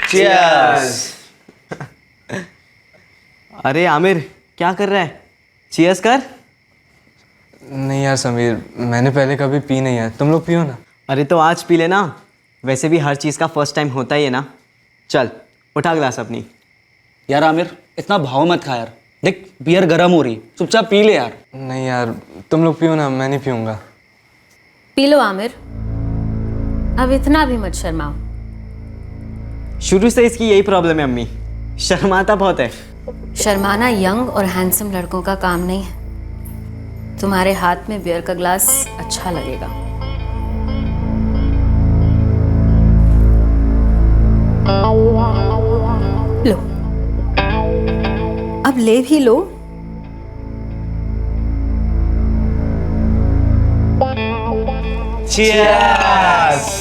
Cheers. अरे आमिर क्या कर रहा है? चीयर्स कर। नहीं यार समीर, मैंने पहले कभी पी नहीं है, तुम लोग पियो ना। अरे तो आज पी लेना, वैसे भी हर चीज़ का फर्स्ट टाइम होता ही है ना। चल उठा गिलास अपनी। यार आमिर इतना भाव मत खा यार, देख बियर गर्म हो रही, चुपचाप पी ले यार। नहीं यार तुम लोग पियो ना, मैं नहीं पीऊँगा। पी लो आमिर, अब इतना भी मत शर्माओ। शुरू से इसकी यही प्रॉब्लम है अम्मी, शर्माता बहुत है। शर्माना यंग और हैंडसम लड़कों का काम नहीं है। तुम्हारे हाथ में बियर का ग्लास अच्छा लगेगा। लो, अब ले भी लो। चीयर्स।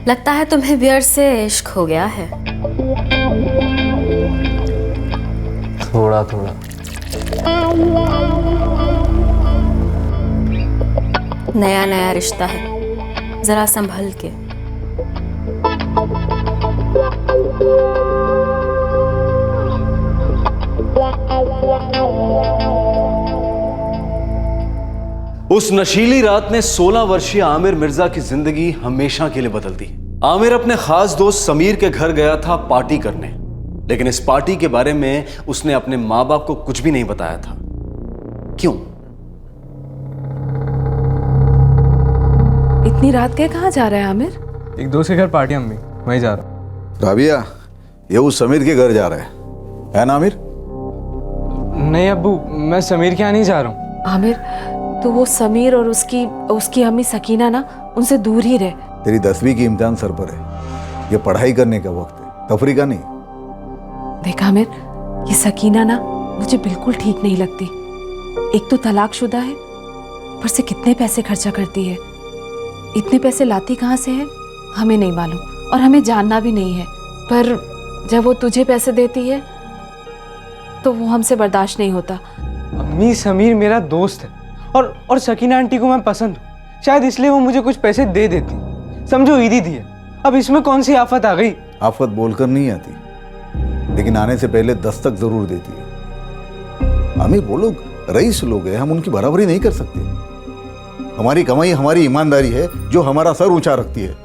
लगता है तुम्हें बियर से इश्क हो गया है। थोड़ा थोड़ा। नया नया रिश्ता है, जरा संभल के। उस नशीली रात ने 16 वर्षीय आमिर मिर्जा की जिंदगी हमेशा के लिए बदल दी। आमिर अपने खास दोस्त समीर के घर गया था पार्टी करने, लेकिन इस पार्टी के बारे में उसने अपने मां बाप को कुछ भी नहीं बताया था। क्यों? इतनी रात के कहाँ जा रहा है आमिर? एक दोस्त के घर पार्टी अम्मी, वहीं जा रहा हूँ। राबिया, ये उस समीर के घर जा रहा है ना आमिर? नहीं अब्बू, मैं समीर के यहाँ नहीं जा रहा हूँ। आमिर तो वो समीर और उसकी अम्मी सकीना ना, उनसे दूर ही रहे। तेरी 10वीं की इम्तिहान सर पर है, ये पढ़ाई करने का वक्त है, तफरी का नहीं। देख आमिर, ये सकीना ना मुझे बिल्कुल ठीक नहीं लगती। एक तो तलाकशुदा है, पर से कितने पैसे खर्चा करती है। इतने पैसे लाती कहाँ से है हमें नहीं मालूम, और हमें जानना भी नहीं है। पर जब वो तुझे पैसे देती है तो वो हमसे बर्दाश्त नहीं होता। अम्मी समीर मेरा दोस्त है, और सकीना आंटी को मैं पसंद हूँ, शायद इसलिए वो मुझे कुछ पैसे दे देती। समझो ईदी दी है, अब इसमें कौन सी आफत आ गई? आफत बोलकर नहीं आती, लेकिन आने से पहले दस्तक जरूर देती है। आमिर वो लोग रईस लोग हैं, हम उनकी बराबरी नहीं कर सकते। हमारी कमाई हमारी ईमानदारी है जो हमारा सर ऊंचा रखती है।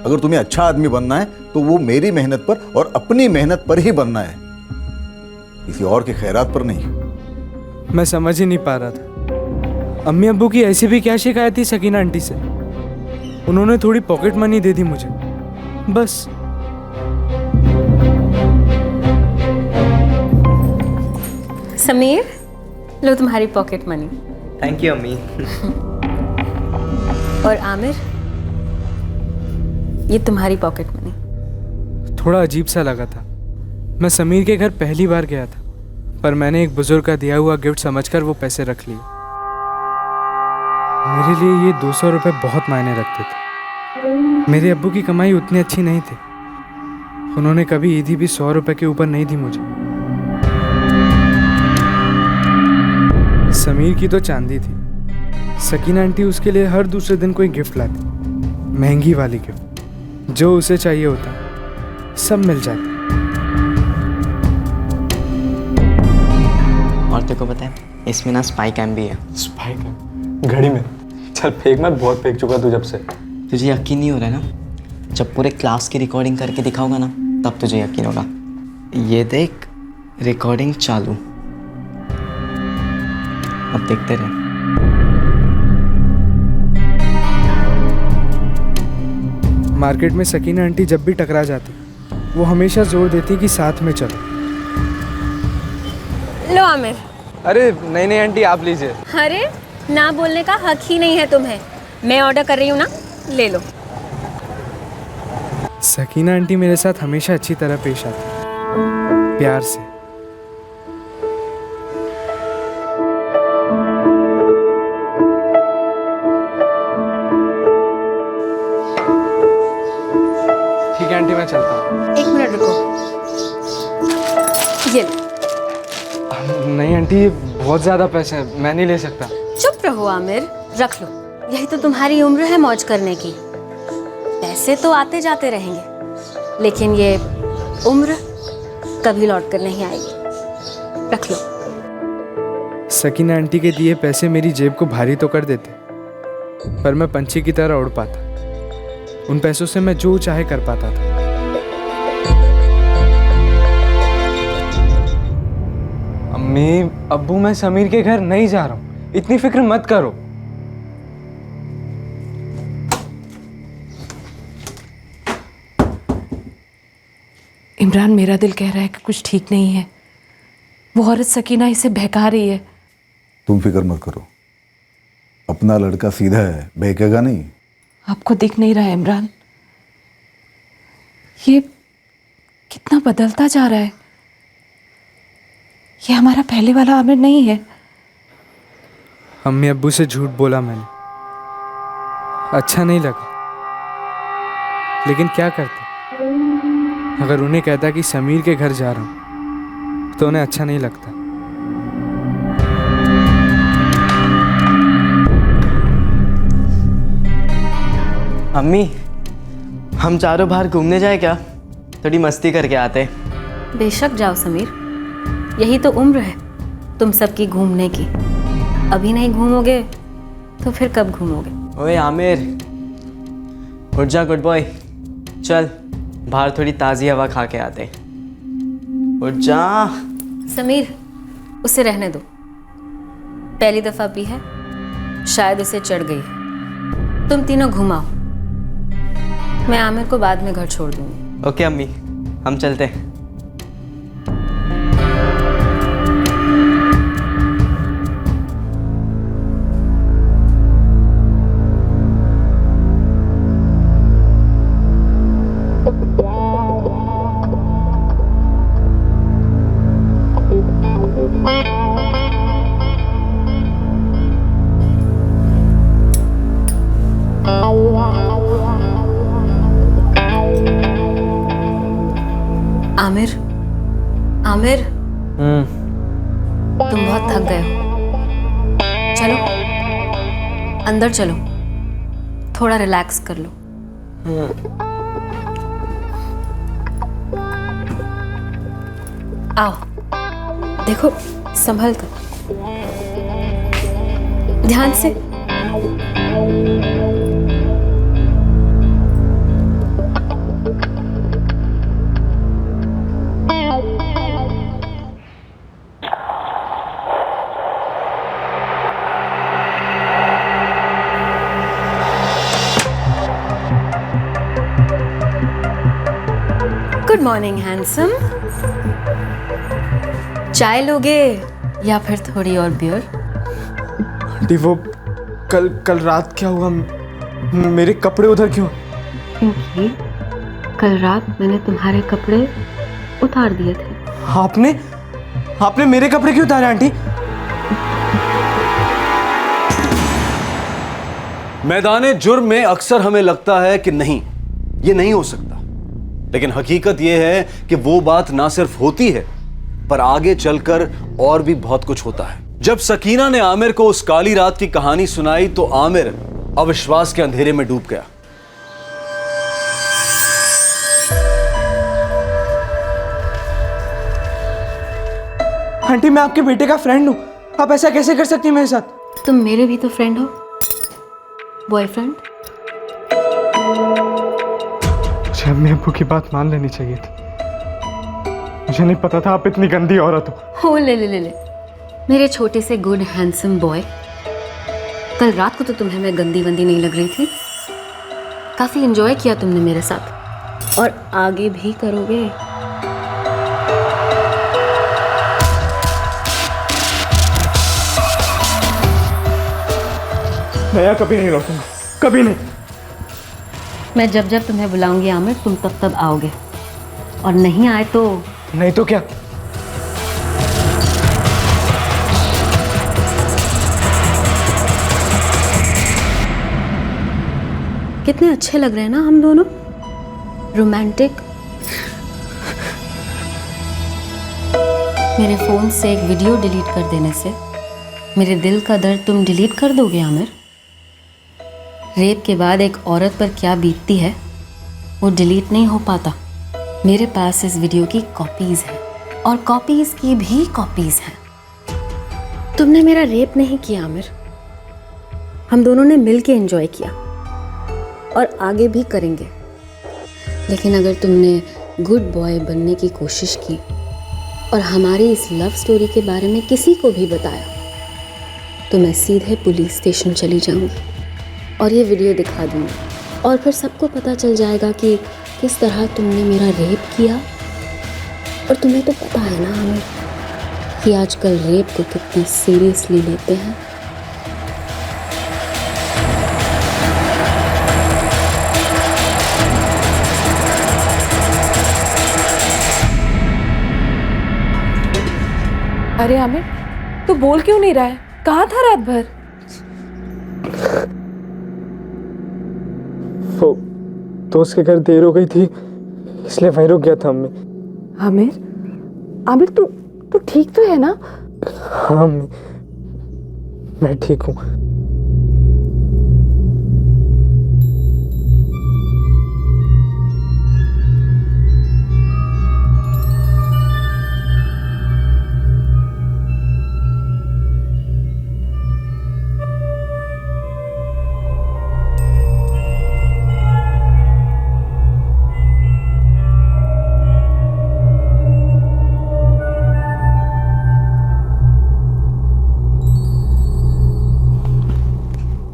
अगर तुम्हें अच्छा आदमी बनना है तो वो मेरी मेहनत पर और अपनी मेहनत पर ही बनना है, किसी और के खैरात पर नहीं। मैं समझ ही नहीं पा रहा था। अम्मी अब्बू की ऐसी भी क्या शिकायत थी सकीना आंटी से? उन्होंने थोड़ी पॉकेट मनी दे दी मुझे, बस। समीर, लो तुम्हारी पॉकेट मनी। थैंक यू अम्मी। और आमिर, ये तुम्हारी पॉकेट मनी। थोड़ा अजीब सा लगा था। मैं समीर के घर पहली बार गया था, पर मैंने एक बुजुर्ग का दिया हुआ गिफ्ट समझकर वो पैसे रख लिए। मेरे लिए ये 200 रुपये बहुत मायने रखते थे। मेरे अब्बू की कमाई उतनी अच्छी नहीं थी, उन्होंने कभी ईदी भी 100 रुपये के ऊपर नहीं दी मुझे। समीर की तो चांदी थी, सकीना आंटी उसके लिए हर दूसरे दिन कोई गिफ्ट लाती, महंगी वाली गिफ्ट। जो उसे चाहिए होता सब मिल जाता। और तेरे को पता है इसमें ना स्पाई कैम भी है। स्पाई कैम घड़ी में? चल फेंक मत, बहुत फेंक चुका तू जब से। तुझे यकीन नहीं हो रहा है ना? जब पूरे क्लास की रिकॉर्डिंग करके दिखाऊंगा ना, तब तुझे यकीन होगा। ये देख, रिकॉर्डिंग चालू। अब देखते रहे। मार्केट में सकीना आंटी जब भी टकरा जाती, वो हमेशा जोर देती कि साथ में चलो। लो आमिर। अरे नहीं नहीं आंटी, आप लीजिए। अरे ना बोलने का हक ही नहीं है तुम्हें। मैं ऑर्डर कर रही हूँ ना, ले लो। सकीना आंटी मेरे साथ हमेशा अच्छी तरह पेश आती है, प्यार से। ठीक है आंटी, मैं चलता हूँ। 1 मिनट रुको, ये लो। नहीं आंटी, ये बहुत ज़्यादा पैसे हैं, मैं नहीं ले सकता। चुप रहो आमिर, रख लो। यही तो तुम्हारी उम्र है मौज करने की। पैसे तो आते जाते रहेंगे, लेकिन ये उम्र कभी लौट कर नहीं आएगी। रख लो। सकीना आंटी के दिए पैसे मेरी जेब को भारी तो कर देते, पर मैं पंछी की तरह उड़ पाता। उन पैसों से मैं जो चाहे कर पाता था। अम्मी, अब्बू, मैं समीर के घर नहीं जा रहा हूँ, इतनी फिक्र मत करो। इमरान, मेरा दिल कह रहा है कि कुछ ठीक नहीं है। वो औरत सकीना इसे बहका रही है। तुम फिक्र मत करो, अपना लड़का सीधा है, बहकेगा नहीं। आपको दिख नहीं रहा है इमरान, ये कितना बदलता जा रहा है। ये हमारा पहले वाला आमिर नहीं है। अम्मी अब्बू से झूठ बोला मैंने, अच्छा नहीं लगा, लेकिन क्या करते। अगर उन्हें कहता कि समीर के घर जा रहा हूँ तो उन्हें अच्छा नहीं लगता। अम्मी, हम चारों बाहर घूमने जाए क्या? थोड़ी मस्ती करके आते। बेशक जाओ समीर, यही तो उम्र है तुम सबकी घूमने की। अभी नहीं घूमोगे तो फिर कब घूमोगे? ओए आमिर, उठ जा गुड बॉय, चल बाहर थोड़ी ताज़ी हवा खा के आते। उठ जा। समीर, उसे रहने दो। पहली दफ़ा भी है, शायद उसे चढ़ गई है। तुम तीनों घुमाओ, मैं आमिर को बाद में घर छोड़ दूंगी। ओके अम्मी, हम चलते हैं। आमिर, आमिर, तुम बहुत थक गए हो। चलो अंदर चलो, थोड़ा रिलैक्स कर लो। आओ, देखो संभल कर, ध्यान से। Good morning handsome. चाय लोगे या फिर थोड़ी और बियर? आंटी, वो कल रात क्या हुआ? मेरे कपड़े उधर क्यों? क्योंकि कल रात मैंने तुम्हारे कपड़े उतार दिए थे। आपने मेरे कपड़े क्यों उतारे आंटी? मैदाने जुर्म में अक्सर हमें लगता है कि नहीं, ये नहीं हो सकता, लेकिन हकीकत यह है कि वो बात ना सिर्फ होती है, पर आगे चलकर और भी बहुत कुछ होता है। जब सकीना ने आमिर को उस काली रात की कहानी सुनाई तो आमिर अविश्वास के अंधेरे में डूब गया। आंटी, मैं आपके बेटे का फ्रेंड हूँ, आप ऐसा कैसे कर सकती हैं मेरे साथ? तुम मेरे भी तो फ्रेंड हो, बॉयफ्रेंड। मुझे अम्मी अब्बू की बात मान लेनी चाहिए थी। मुझे नहीं पता था आप इतनी गंदी औरत हो। ले ले ले ले, मेरे छोटे से गुड हैंडसम बॉय। कल रात को तो तुम्हें मैं गंदी वंदी नहीं लग रही थी। काफी एंजॉय किया तुमने मेरे साथ, और आगे भी करोगे। मैं कभी नहीं लौटूंगा, कभी नहीं। मैं जब जब तुम्हें बुलाऊंगी आमिर, तुम तब तब आओगे, और नहीं आए तो नहीं तो क्या? कितने अच्छे लग रहे हैं ना हम दोनों, रोमांटिक। मेरे फोन से एक वीडियो डिलीट कर देने से मेरे दिल का दर्द तुम डिलीट कर दोगे आमिर? रेप के बाद एक औरत पर क्या बीतती है वो डिलीट नहीं हो पाता। मेरे पास इस वीडियो की कॉपीज हैं, और कॉपीज की भी कॉपीज हैं। तुमने मेरा रेप नहीं किया आमिर, हम दोनों ने मिल के एंजॉय किया और आगे भी करेंगे। लेकिन अगर तुमने गुड बॉय बनने की कोशिश की और हमारी इस लव स्टोरी के बारे में किसी को भी बताया तो मैं सीधे पुलिस स्टेशन चली जाऊंगी और ये वीडियो दिखा दूंगी, और फिर सबको पता चल जाएगा कि किस तरह तुमने मेरा रेप किया। और तुम्हें तो पता है ना हमें कि आजकल रेप को कितना सीरियसली लेते हैं। अरे आमिर, तू बोल क्यों नहीं रहा है? कहाँ था रात भर? वो दोस्त के घर देर हो गई थी, इसलिए वहीं रुक गया था अम्मी। आमिर, आमिर तू ठीक तो है ना? हाँ अम्मी, मैं ठीक हूँ।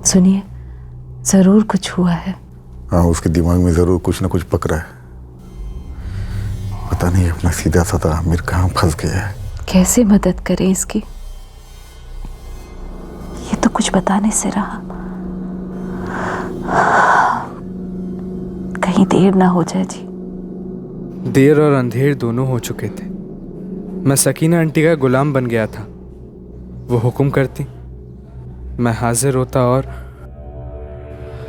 सुनिए, जरूर कुछ हुआ है। हाँ, उसके दिमाग में जरूर कुछ ना कुछ पक रहा है। पता नहीं अपना सीधा साधा आमिर कहाँ फंस गया है। कैसे मदद करें इसकी? ये तो कुछ बताने से रहा। कहीं देर ना हो जाए जी। देर और अंधेर दोनों हो चुके थे। मैं सकीना आंटी का गुलाम बन गया था। वो हुक्म करती, मैं हाजिर होता और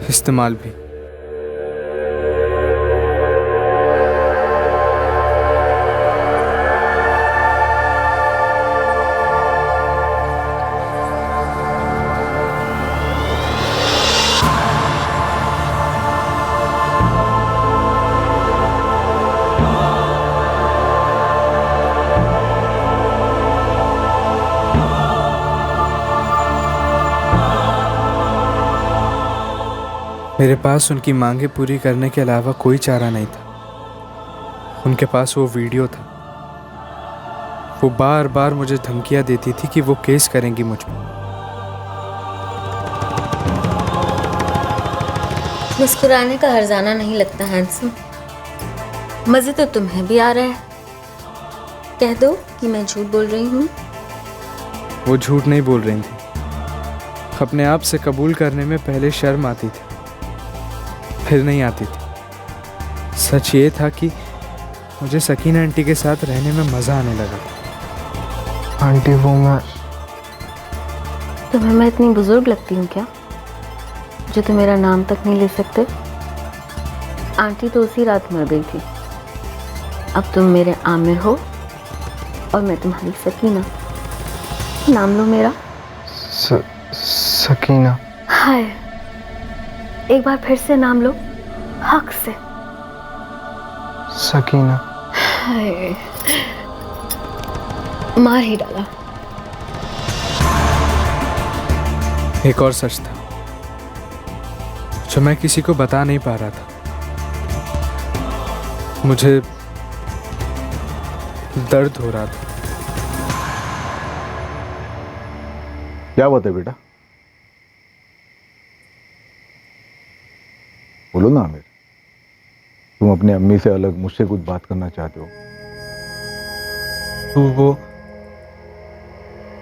इस्तेमाल भी। मेरे पास उनकी मांगे पूरी करने के अलावा कोई चारा नहीं था। उनके पास वो वीडियो था। वो बार बार मुझे धमकियां देती थी कि वो केस करेंगी मुझ पर। मुस्कुराने का हर्जाना नहीं लगता हैंडसम। मजे तो तुम्हें भी आ रहा है। कह दो कि मैं झूठ बोल रही हूँ। वो झूठ नहीं बोल रही थी। अपने आप से कबूल करने में पहले शर्म आती थी, फिर नहीं आती थी। सच ये था कि मुझे सकीना आंटी के साथ रहने में मज़ा आने लगा। आंटी वो मैं तुम्हें मैं इतनी बुजुर्ग लगती हूँ क्या, जो तुम मेरा नाम तक नहीं ले सकते? आंटी तो उसी रात मर गई थी। अब तुम मेरे आमिर हो और मैं तुम्हारी सकीना। नाम लो मेरा। सकीना। हाय, एक बार फिर से नाम लो, हक से। सकीना। हाय, मार ही डाला। एक और सच था जो मैं किसी को बता नहीं पा रहा था। मुझे दर्द हो रहा था। क्या बात है बेटा? बोलो ना आमिर, तुम अपने अम्मी से अलग मुझसे कुछ बात करना चाहते हो? तो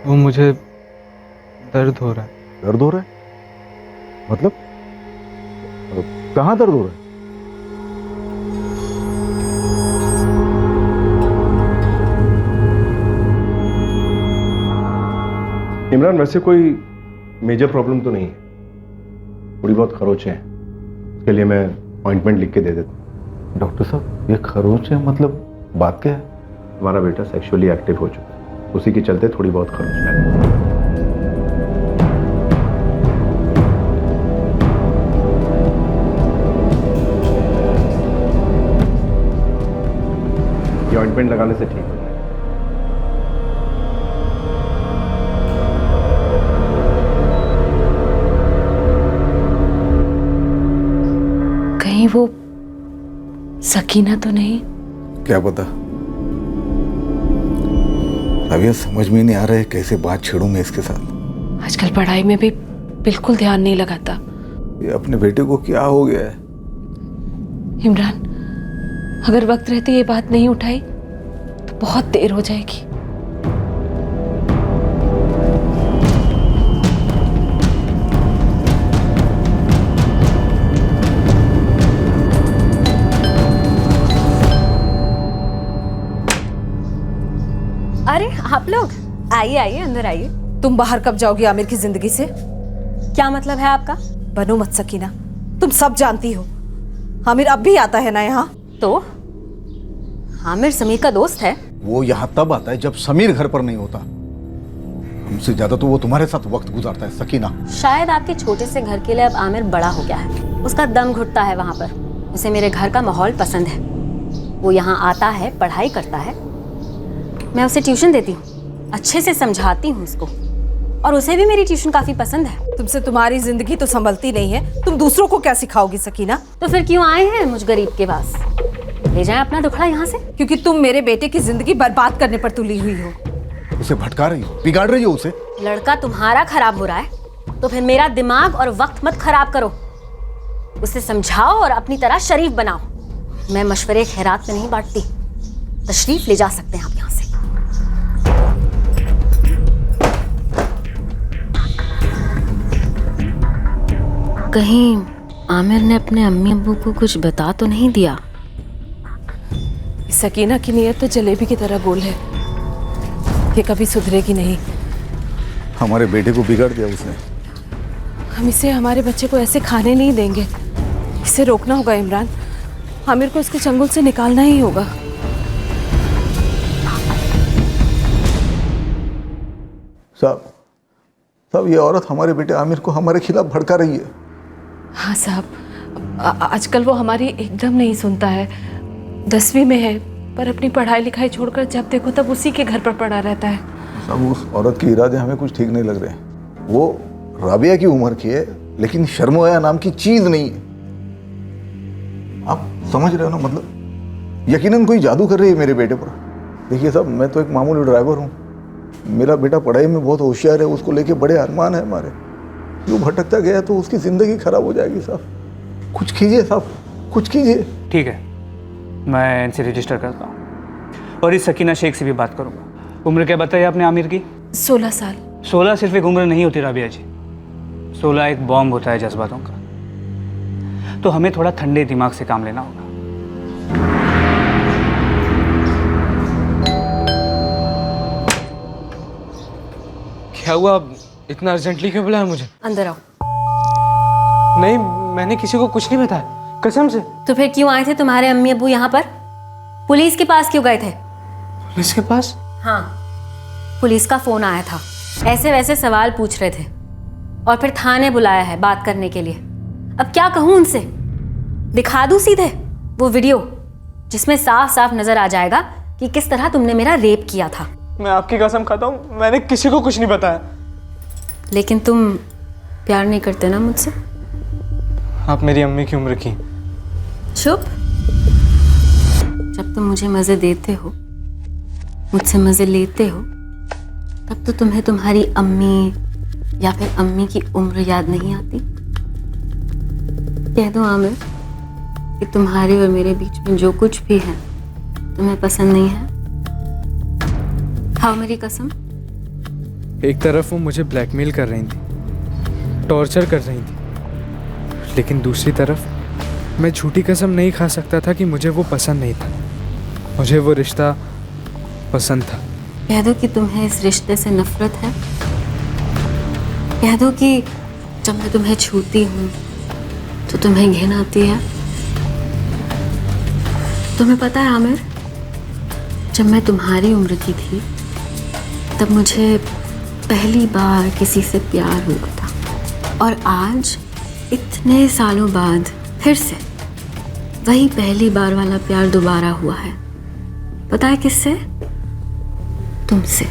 वो मुझे दर्द हो रहा है। दर्द हो रहा है? मतलब कहाँ दर्द हो रहा है? इमरान, वैसे कोई मेजर प्रॉब्लम तो नहीं है, थोड़ी बहुत खरोचें हैं, उसके लिए मैं अपॉइंटमेंट लिख के दे देता हूँ। डॉक्टर साहब, ये खरोच है मतलब बात क्या है? हमारा बेटा सेक्सुअली एक्टिव हो चुका है, उसी के चलते थोड़ी बहुत खरोचें हैं। ये ऑइंटमेंट लगाने से ठीक हो जाएगा। कहीं वो सकीना तो नहीं? क्या पता। अभी समझ में नहीं आ रहा है कैसे बात छेड़ूं मैं इसके साथ। आजकल पढ़ाई में भी बिल्कुल ध्यान नहीं लगाता। ये अपने बेटे को क्या हो गया है? इमरान, अगर वक्त रहते ये बात नहीं उठाई तो बहुत देर हो जाएगी। अरे आप लोग आइए आइए, अंदर आइए। तुम बाहर कब जाओगी आमिर की जिंदगी से? क्या मतलब है आपका? बनो मत सकीना, तुम सब जानती हो। आमिर अब भी आता है ना यहाँ? तो आमिर समीर का दोस्त है। वो यहाँ तब आता है जब समीर घर पर नहीं होता। हमसे ज्यादा तो वो तुम्हारे साथ वक्त गुजारता है सकीना। शायद आपके छोटे से घर के लिए अब आमिर बड़ा हो गया है, उसका दम घुटता है वहाँ पर। उसे मेरे घर का माहौल पसंद है, वो यहाँ आता है, पढ़ाई करता है, मैं उसे ट्यूशन देती हूँ, अच्छे से समझाती हूँ उसको, और उसे भी मेरी ट्यूशन काफी पसंद है। तुमसे तुम्हारी जिंदगी तो संभलती नहीं है, तुम दूसरों को क्या सिखाओगी सकीना? तो फिर क्यों आए हैं मुझ गरीब के पास? ले जाएं अपना दुखड़ा यहाँ से। क्योंकि तुम मेरे बेटे की जिंदगी बर्बाद करने पर तुली हुई हो। उसे भटका रही हो, बिगाड़ रही हो उसे। लड़का तुम्हारा खराब हो रहा है तो फिर मेरा दिमाग और वक्त मत खराब करो। उसे समझाओ और अपनी तरह शरीफ बनाओ। मैं मशवरे खैरात में नहीं बांटती। तशरीफ ले जा सकते हैं आप यहाँ से। कहीं आमिर ने अपने अम्मी अब्बू को कुछ बता तो नहीं दिया? सकीना की नीयत तो जलेबी की तरह गोल है, ये कभी सुधरेगी नहीं। हमारे बेटे को बिगाड़ दिया उसने। हम इसे हमारे बच्चे को ऐसे खाने नहीं देंगे। इसे रोकना होगा इमरान। आमिर को इसके चंगुल से निकालना ही होगा। साहब, ये औरत हमारे बेटे आमिर को हमारे खिलाफ भड़का रही है। हाँ साहब, आजकल वो हमारी एकदम नहीं सुनता है। 10वीं में है, पर अपनी पढ़ाई लिखाई छोड़कर जब देखो तब उसी के घर पर पड़ा रहता है। साहब, उस औरत के इरादे हमें कुछ ठीक नहीं लग रहे। वो राबिया की उम्र की है, लेकिन शर्मोया नाम की चीज नहीं है। आप समझ रहे हो ना? मतलब यकीनन कोई जादू कर रही है मेरे बेटे पर। देखिए साहब, मैं तो एक मामूली ड्राइवर हूँ। मेरा बेटा पढ़ाई में बहुत होशियार है, उसको लेके बड़े अरमान है हमारे। वो भटकता गया तो उसकी ज़िंदगी खराब हो जाएगी साहब। कुछ कीजिए साहब, कुछ कीजिए। ठीक है, मैं इनसे रजिस्टर करता हूँ और इस सकीना शेख से भी बात करूँगा। उम्र क्या बताइए आपने आमिर की? 16 साल। 16 सिर्फ एक उम्र नहीं होती राबिया जी, 16 एक बॉम्ब होता है जज्बातों का। तो हमें थोड़ा ठंडे दिमाग से काम लेना होगा। क्या हुआ? इतना अर्जेंटली क्यों बुलाया मुझे? अंदर आओ। नहीं, मैंने किसी को कुछ नहीं बताया, कसम से। तो फिर क्यों आए थे तुम्हारे अम्मी अब्बू यहाँ पर? पुलिस के पास क्यों गए थे? पुलिस के पास? हाँ, पुलिस का फोन आया था, ऐसे वैसे सवाल पूछ रहे थे और फिर थाने बुलाया है बात करने के लिए। अब क्या कहूँ उनसे? दिखा दूँ सीधे वो वीडियो जिसमें साफ साफ नजर आ जाएगा कि किस तरह तुमने मेरा रेप किया था। मैं आपकी कसम खाता हूँ, मैंने किसी को कुछ नहीं बताया। लेकिन तुम प्यार नहीं करते ना मुझसे? आप मेरी अम्मी की उम्र की। चुप। जब तुम मुझे मजे देते हो, मुझसे मजे लेते हो, तब तो तुम्हें तुम्हारी अम्मी या फिर अम्मी की उम्र याद नहीं आती। कह दो आमिर कि तुम्हारे और मेरे बीच में जो कुछ भी है तुम्हें पसंद नहीं है। खाओ मेरी कसम। एक तरफ वो मुझे ब्लैकमेल कर रही थी, टॉर्चर कर रही थी, लेकिन दूसरी तरफ मैं झूठी कसम नहीं खा सकता था कि मुझे वो पसंद नहीं था। मुझे वो रिश्ता पसंद था। कह दो कि तुम्हें इस रिश्ते से नफरत है। कह दो कि जब मैं तुम्हें छूती हूँ तो तुम्हें घिन आती है। तुम्हें पता है आमिर, जब मैं तुम्हारी उम्र की थी तब मुझे पहली बार किसी से प्यार हुआ था, और आज इतने सालों बाद फिर से वही पहली बार वाला प्यार दोबारा हुआ है। पता है किससे? तुमसे।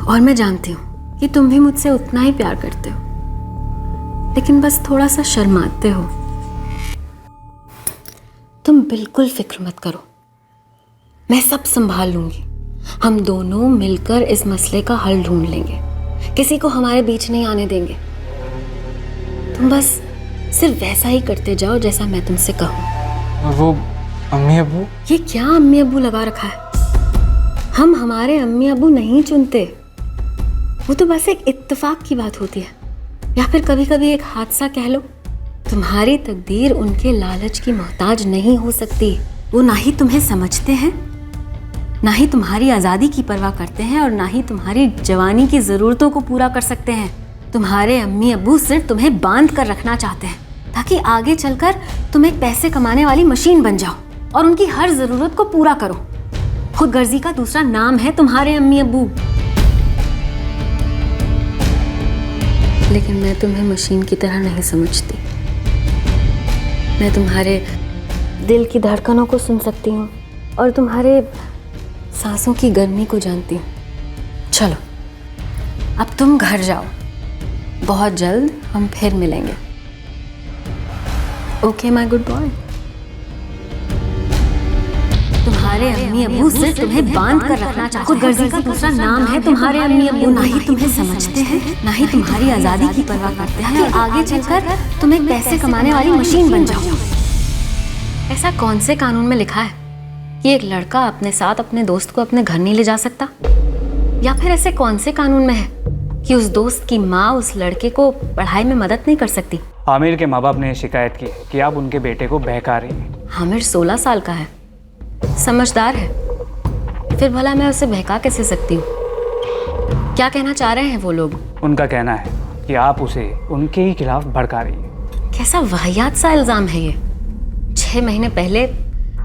और मैं जानती हूँ कि तुम भी मुझसे उतना ही प्यार करते हो, लेकिन बस थोड़ा सा शर्माते हो। तुम बिल्कुल फिक्र मत करो, मैं सब संभाल लूंगी। हम दोनों मिलकर इस मसले का हल ढूंढ लेंगे, किसी को हमारे बीच नहीं आने देंगे। तुम बस सिर्फ वैसा ही करते जाओ जैसा मैं तुमसे कहूँ। और वो अम्मी अब्बू? ये क्या अम्मी अब्बू लगा रखा है? हम हमारे अम्मी अब्बू नहीं चुनते, वो तो बस एक इत्तेफाक की बात होती है, या फिर कभी कभी एक हादसा कह लो। तुम्हारी तकदीर उनके लालच की मोहताज नहीं हो सकती। वो ना ही तुम्हें समझते हैं, ना ही तुम्हारी आज़ादी की परवाह करते हैं, और ना ही तुम्हारी जवानी की ज़रूरतों को पूरा कर सकते हैं। तुम्हारे अम्मी अब्बू सिर्फ तुम्हें बांध कर रखना चाहते हैं ताकि आगे चलकर तुम एक पैसे कमाने वाली मशीन बन जाओ और उनकी हर ज़रूरत को पूरा करो। खुदगर्जी का दूसरा नाम है तुम्हारे अम्मी अब्बू। लेकिन मैं तुम्हें मशीन की तरह नहीं समझती। मैं तुम्हारे दिल की धड़कनों को सुन सकती हूँ और तुम्हारे सांसों की गर्मी को जानती हूँ। चलो अब तुम घर जाओ, बहुत जल्द हम फिर मिलेंगे। Okay my good boy. तुम्हारे अम्मी अब्बू सिर्फ तुम्हें बांध कर रखना चाहते हैं। खुदगर्जी का दूसरा नाम है तुम्हारे अम्मी अब्बू। ना ही तुम्हें समझते हैं, ना ही तुम्हारी आज़ादी की परवाह करते हैं कि आगे चलकर तुम एक पैसे कमाने वाली मशीन बन जाओ। ऐसा कौन से कानून में लिखा है कि एक लड़का अपने साथ अपने दोस्त को अपने घर नहीं ले जा सकता? या फिर ऐसे कौन से कानून में है कि उस दोस्त की माँ उस लड़के को पढ़ाई में मदद नहीं कर सकती? आमिर के माँ बाप ने शिकायत की कि आप उनके बेटे को बहका रही हैं। आमिर 16 साल का है, समझदार है, फिर भला मैं उसे बहका कैसे सकती हूँ? क्या कहना चाह रहे हैं वो लोग? उनका कहना है कि आप उसे उनके ही खिलाफ भड़का रही हैं। कैसा वाहियात सा इल्ज़ाम है ये। 6 महीने पहले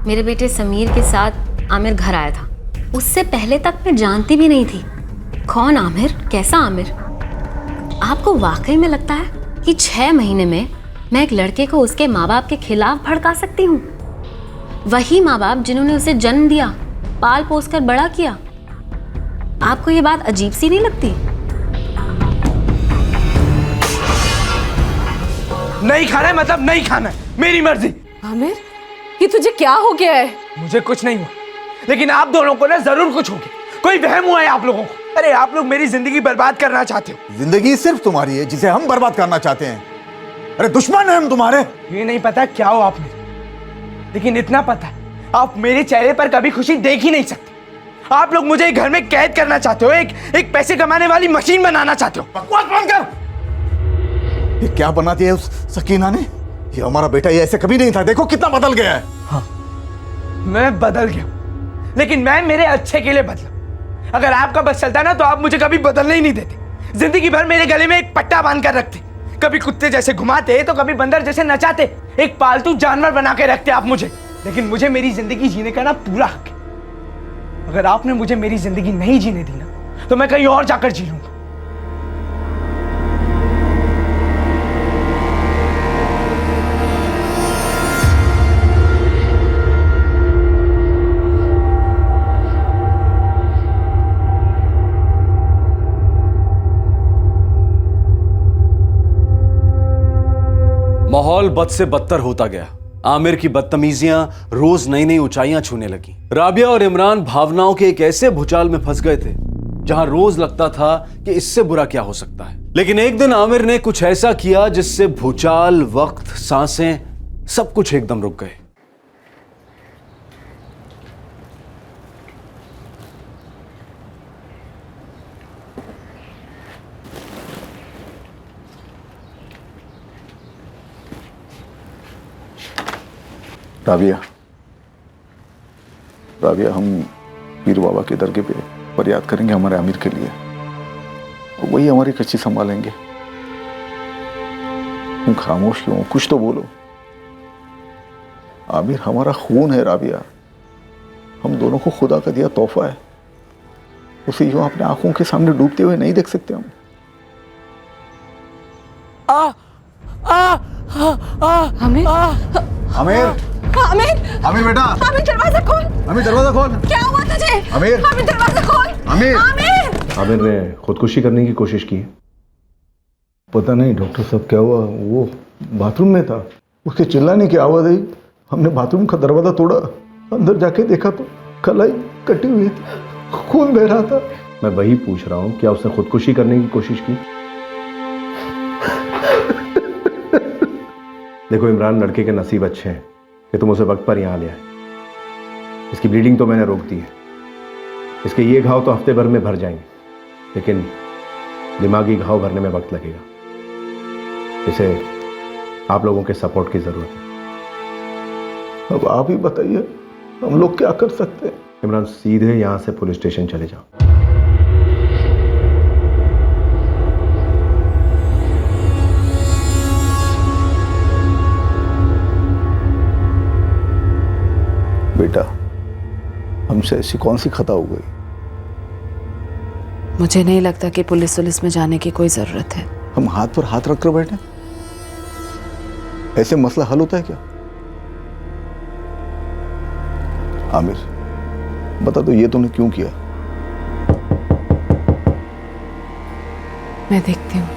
मेरे बेटे समीर के साथ आमिर घर आया था। उससे पहले तक मैं जानती भी नहीं थी कौन आमिर, कैसा आमिर। आपको वाकई में लगता है कि 6 महीने में मैं एक लड़के को उसके माँ बाप के खिलाफ भड़का सकती हूँ? वही माँ बाप जिन्होंने उसे जन्म दिया, पाल पोस कर बड़ा किया। आपको ये बात अजीब सी नहीं लगती? नहीं खाना है मतलब नहीं खाना है, मेरी मर्जी। आमिर, ये तुझे क्या हो गया है? मुझे कुछ नहीं हुआ, लेकिन आप दोनों को ना जरूर कुछ हो गया। कोई वहम हुआ है आप लोगों को। अरे आप लोग मेरी जिंदगी बर्बाद करना चाहते हो। जिंदगी सिर्फ तुम्हारी है जिसे हम बर्बाद करना चाहते हैं। अरे दुश्मन है हम तुम्हारे। ये नहीं पता क्या हो आप मेरे, लेकिन इतना पता है आप मेरे चेहरे पर कभी खुशी देख ही नहीं सकते। आप लोग मुझे घर में कैद करना चाहते हो, एक पैसे कमाने वाली मशीन बनाना चाहते हो। बकवास बंद कर। ये क्या बना दिया उस सकीना ने? ये हमारा बेटा ये ऐसे कभी नहीं था, देखो कितना बदल गया है। हाँ, मैं बदल गया, लेकिन मैं मेरे अच्छे के लिए बदला। अगर आपका बस चलता ना तो आप मुझे कभी बदलने ही नहीं देते। जिंदगी भर मेरे गले में एक पट्टा बांध कर रखते, कभी कुत्ते जैसे घुमाते तो कभी बंदर जैसे नचाते, एक पालतू जानवर बना के रखते आप मुझे। लेकिन मुझे मेरी जिंदगी जीने का ना पूरा हक है। अगर आपने मुझे मेरी जिंदगी नहीं जीने दी ना तो मैं कहीं और जाकर जी लूंगा। माहौल बद से बदतर होता गया। आमिर की बदतमीजियां रोज नई नई ऊंचाइयां छूने लगी। राबिया और इमरान भावनाओं के एक ऐसे भूचाल में फंस गए थे जहां रोज लगता था कि इससे बुरा क्या हो सकता है। लेकिन एक दिन आमिर ने कुछ ऐसा किया जिससे भूचाल, वक्त, सांसें, सब कुछ एकदम रुक गए। राबिया, राबिया, हम पीर बाबा के दरगाह पे फरियाद करेंगे हमारे आमिर के लिए, वही हमारी कच्ची संभालेंगे। तुम खामोश क्यों? कुछ तो बोलो। आमिर हमारा खून है राबिया, हम दोनों को खुदा का दिया तोहफा है, उसे यूं अपने आंखों के सामने डूबते हुए नहीं देख सकते हम। आमिर, आमिर, आमिर, आमिर बेटा, आमिर दरवाजा खोल। आमिर दरवाजा खोल। क्या हुआ तुझे? आमिर, आमिर दरवाजा खोल। आमिर, आमिर, आमिर ने खुदकुशी करने की कोशिश की है। पता नहीं डॉक्टर साहब क्या हुआ, वो बाथरूम में था, उसके चिल्लाने की आवाज आई, हमने बाथरूम का दरवाजा तोड़ा, अंदर जाके देखा तो कलाई कटी हुई थी, खून बह रहा था। मैं वही पूछ रहा हूँ, क्या उसने खुदकुशी करने की कोशिश की? देखो इमरान, लड़के के नसीब अच्छे हैं कि तुम उसे वक्त पर यहाँ ले आए। इसकी ब्लीडिंग तो मैंने रोक दी है, इसके ये घाव तो हफ्ते भर में भर जाएंगे, लेकिन दिमागी घाव भरने में वक्त लगेगा। इसे आप लोगों के सपोर्ट की जरूरत है। अब आप ही बताइए हम लोग क्या कर सकते हैं? इमरान, सीधे यहां से पुलिस स्टेशन चले जाओ। बेटा, हमसे ऐसी कौन सी खता हो गई? मुझे नहीं लगता कि पुलिस में जाने की कोई जरूरत है। हम हाथ पर हाथ रखकर बैठे, ऐसे मसला हल होता है क्या? आमिर, बता दो ये तुमने क्यों किया? मैं देखती हूँ।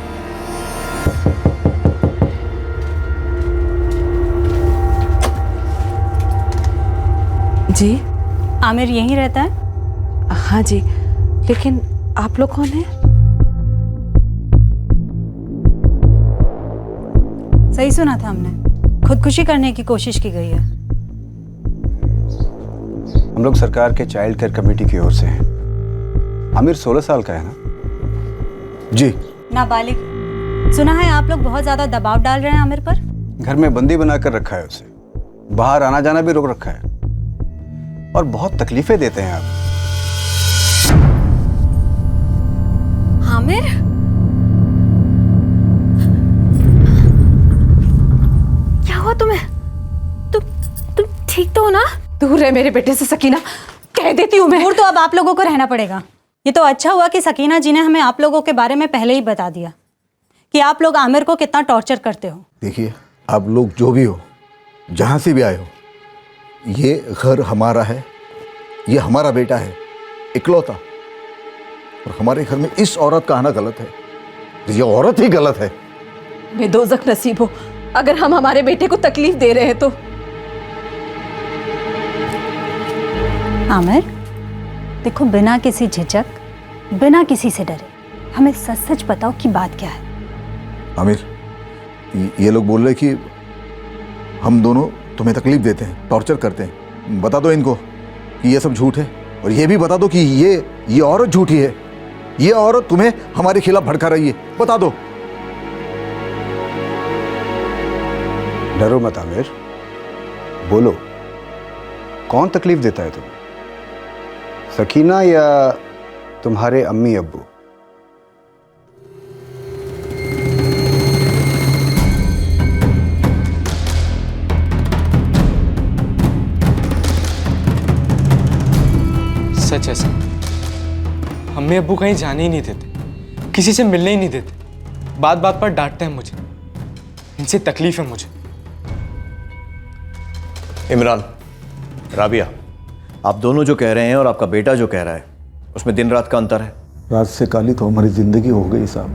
जी, आमिर यहीं रहता है? हाँ जी, लेकिन आप लोग कौन हैं? सही सुना था हमने, खुदकुशी करने की कोशिश की गई है। हम लोग सरकार के चाइल्ड केयर कमेटी की ओर से हैं। आमिर 16 साल का है ना? जी। नाबालिग। सुना है आप लोग बहुत ज्यादा दबाव डाल रहे हैं आमिर पर। घर में बंदी बनाकर रखा है उसे, बाहर आना जाना भी रोक रखा है और बहुत तकलीफें देते हैं आप। आमिर, क्या हुआ तुम्हें? तुम ठीक तो हो ना? दूर है मेरे बेटे से सकीना, कह देती हूँ मैं। दूर तो अब आप लोगों को रहना पड़ेगा। ये तो अच्छा हुआ कि सकीना जी ने हमें आप लोगों के बारे में पहले ही बता दिया कि आप लोग आमिर को कितना टॉर्चर करते हो। देखिए, आप लोग जो भी हो, जहां से भी आए हो, ये घर हमारा है, ये हमारा बेटा है इकलौता, और हमारे घर में इस औरत का आना गलत है। ये औरत ही गलत है। बेदोज़ख नसीब हो अगर हम हमारे बेटे को तकलीफ दे रहे हैं तो। आमिर, देखो, बिना किसी झिझक, बिना किसी से डरे हमें सच सच बताओ कि बात क्या है। आमिर, ये लोग बोल रहे कि हम दोनों तुम्हें तकलीफ देते हैं, टॉर्चर करते हैं। बता दो इनको कि ये सब झूठ है, और ये भी बता दो कि ये औरत झूठी है, ये औरत तुम्हें हमारे खिलाफ भड़का रही है। बता दो। डरो मत आमिर, बोलो कौन तकलीफ देता है तुम्हें, सकीना या तुम्हारे अम्मी अब्बू? सच है सर, अम्मी अब्बू कहीं जाने ही नहीं देते, किसी से मिलने ही नहीं देते, बात बात पर डांटते हैं मुझे, इनसे तकलीफ है मुझे। इमरान, राबिया, आप दोनों जो कह रहे हैं और आपका बेटा जो कह रहा है, उसमें दिन रात का अंतर है। रात से काली तो हमारी जिंदगी हो गई साहब।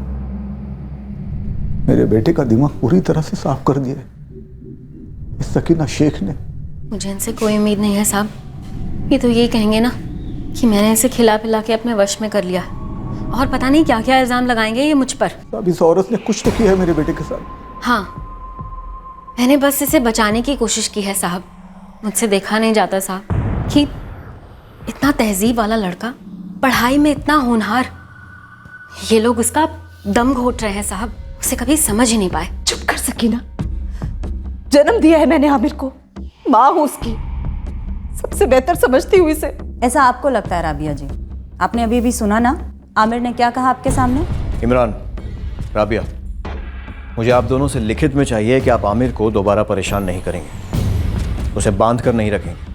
मेरे बेटे का दिमाग पूरी तरह से साफ कर दिया इस सकीना शेख ने। मुझे इनसे कोई उम्मीद नहीं है साहब। ये तो यही कहेंगे ना कि मैंने इसे खिला पिला के अपने वश में कर लिया, और पता नहीं क्या क्या इल्ज़ाम लगाएंगे ये मुझ पर। साहब, इस औरत ने कुछ तो किया है मेरे बेटे के साथ। हाँ, मैंने बस इसे बचाने की कोशिश की है साहब। मुझसे देखा नहीं जाता साहब कि इतना तहजीब वाला लड़का, पढ़ाई में इतना होनहार, ये लोग उसका दम घोट रहे हैं साहब। उसे कभी समझ ही नहीं पाए। चुप कर सकीना, जन्म दिया है मैंने आमिर को, माँ हूँ उसकी, सबसे बेहतर समझती हूँ इसे। ऐसा आपको लगता है राबिया जी? आपने अभी भी सुना ना आमिर ने क्या कहा आपके सामने? इमरान, राबिया, मुझे आप दोनों से लिखित में चाहिए कि आप आमिर को दोबारा परेशान नहीं करेंगे, उसे बांध कर नहीं रखेंगे।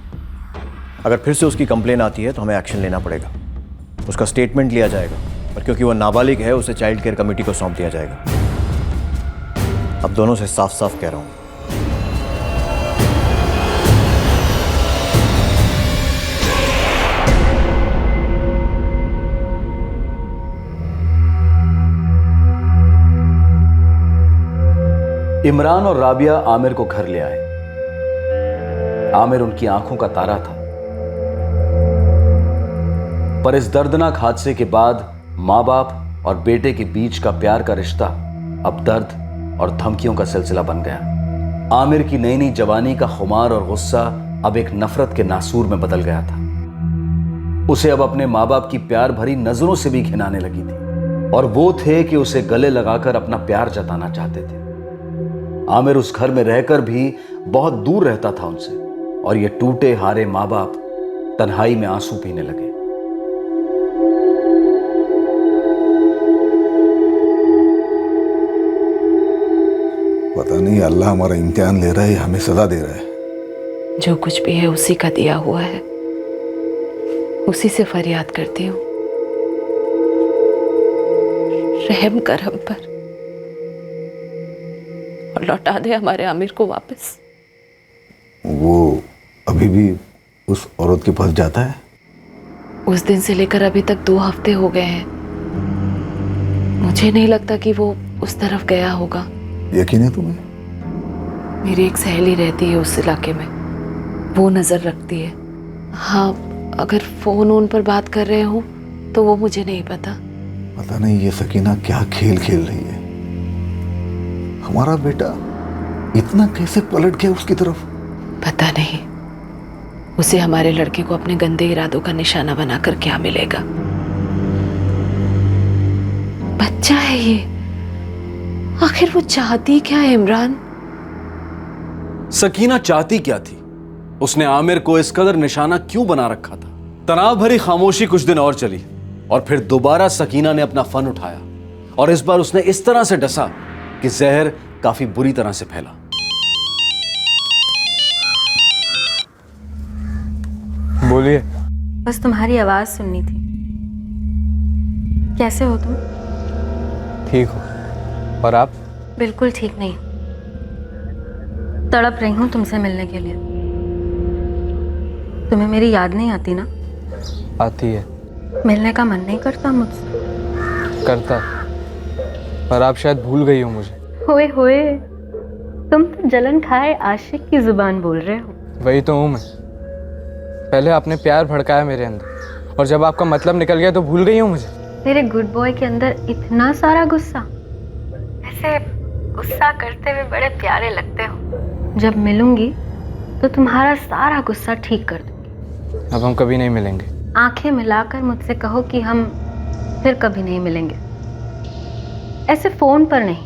अगर फिर से उसकी कंप्लेन आती है तो हमें एक्शन लेना पड़ेगा, उसका स्टेटमेंट लिया जाएगा, और क्योंकि वो नाबालिग है उसे चाइल्ड केयर कमेटी को सौंप दिया जाएगा। अब दोनों से साफ साफ कह रहा हूँ। इमरान और राबिया आमिर को घर ले आए। आमिर उनकी आंखों का तारा था, पर इस दर्दनाक हादसे के बाद माँ बाप और बेटे के बीच का प्यार का रिश्ता अब दर्द और धमकियों का सिलसिला बन गया। आमिर की नई नई जवानी का खुमार और गुस्सा अब एक नफरत के नासूर में बदल गया था। उसे अब अपने माँ बाप की प्यार भरी नजरों से भी घिन आने लगी थी, और वो थे कि उसे गले लगाकर अपना प्यार जताना चाहते थे। आमिर उस घर में रहकर भी बहुत दूर रहता था उनसे, और ये टूटे हारे माँ बाप तन्हाई में आंसू पीने लगे। पता नहीं अल्लाह हमारा इम्तिहान ले रहा है या हमें सजा दे रहा है। जो कुछ भी है उसी का दिया हुआ है, उसी से फरियाद करती हूँ। रहम कर हम पर और लौटा दे हमारे आमिर को वापस। वो अभी भी उस औरत के पास जाता है? उस दिन से लेकर अभी तक 2 हफ्ते हो गए हैं। मुझे नहीं लगता कि वो उस तरफ गया होगा। यकीन है तुम्हें? मेरी एक सहेली रहती है उस इलाके में, वो नजर रखती है। हाँ, अगर फोन उन पर बात कर रहे हो तो वो मुझे नहीं पता। पता नहीं ये सकीना क्या खेल खेल रही है। हमारा बेटा इतना कैसे पलट गया उसकी तरफ? पता नहीं, उसे हमारे लड़के को अपने गंदे इरादों का निशाना बनाकर क्या मिलेगा। बच्चा है ये, आखिर वो चाहती क्या है इमरान? सकीना चाहती क्या थी? उसने आमिर को इस कदर निशाना क्यों बना रखा था? तनाव भरी खामोशी कुछ दिन और चली, और फिर दोबारा सकीना ने अपना फन उठाया, और इस बार उसने इस तरह से डसा कि जहर काफी बुरी तरह से फैला। बोलिए। बस तुम्हारी आवाज सुननी थी। कैसे हो तुम? ठीक हो, और आप? बिल्कुल ठीक नहीं, तड़प रही हूँ तुमसे मिलने के लिए। तुम्हें मेरी याद नहीं आती ना? आती है। मिलने का मन नहीं करता मुझसे? करता, पर आप शायद भूल गई हो मुझे। होए होए, तुम तो जलन खाए आशिक की जुबान बोल रहे हो। वही तो हूँ मैं। पहले आपने प्यार भड़काया मेरे अंदर, और जब आपका मतलब निकल गया तो भूल गई हो मुझे। तेरे गुड बॉय के अंदर इतना सारा गुस्सा। ऐसे गुस्सा करते हुए बड़े प्यारे लगते हो। जब मिलूंगी तो तुम्हारा सारा गुस्सा ठीक कर दूंगी। अब हम कभी नहीं मिलेंगे। आंखें मिलाकर मुझसे कहो कि हम फिर कभी नहीं मिलेंगे, ऐसे फोन पर नहीं।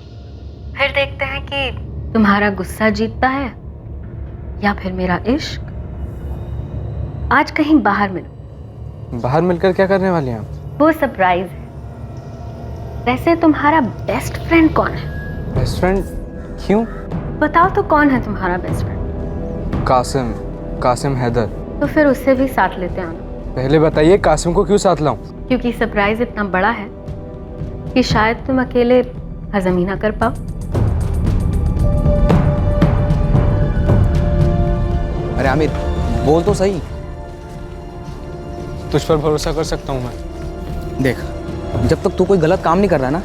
फिर देखते हैं कि तुम्हारा गुस्सा जीतता है या फिर मेरा इश्क। आज कहीं बाहर मिलो। बाहर मिलकर क्या करने वाली हैं आप? वो सरप्राइज है। वैसे तुम्हारा बेस्ट फ्रेंड कौन है? Best friend? क्यों? बताओ तो कौन है तुम्हारा बेस्ट फ्रेंड? कासिम हैदर। तो फिर उससे भी साथ लेते आना। पहले बताइए कासिम को क्यों साथ लाऊं? क्योंकि सरप्राइज इतना बड़ा है कि शायद तुम अकेले हजम ही ना कर पाओ। अरे आमिर, बोल तो सही। तुझ पर भरोसा कर सकता हूँ मैं। देख, जब तक तू कोई गलत काम नहीं कर रहा ना,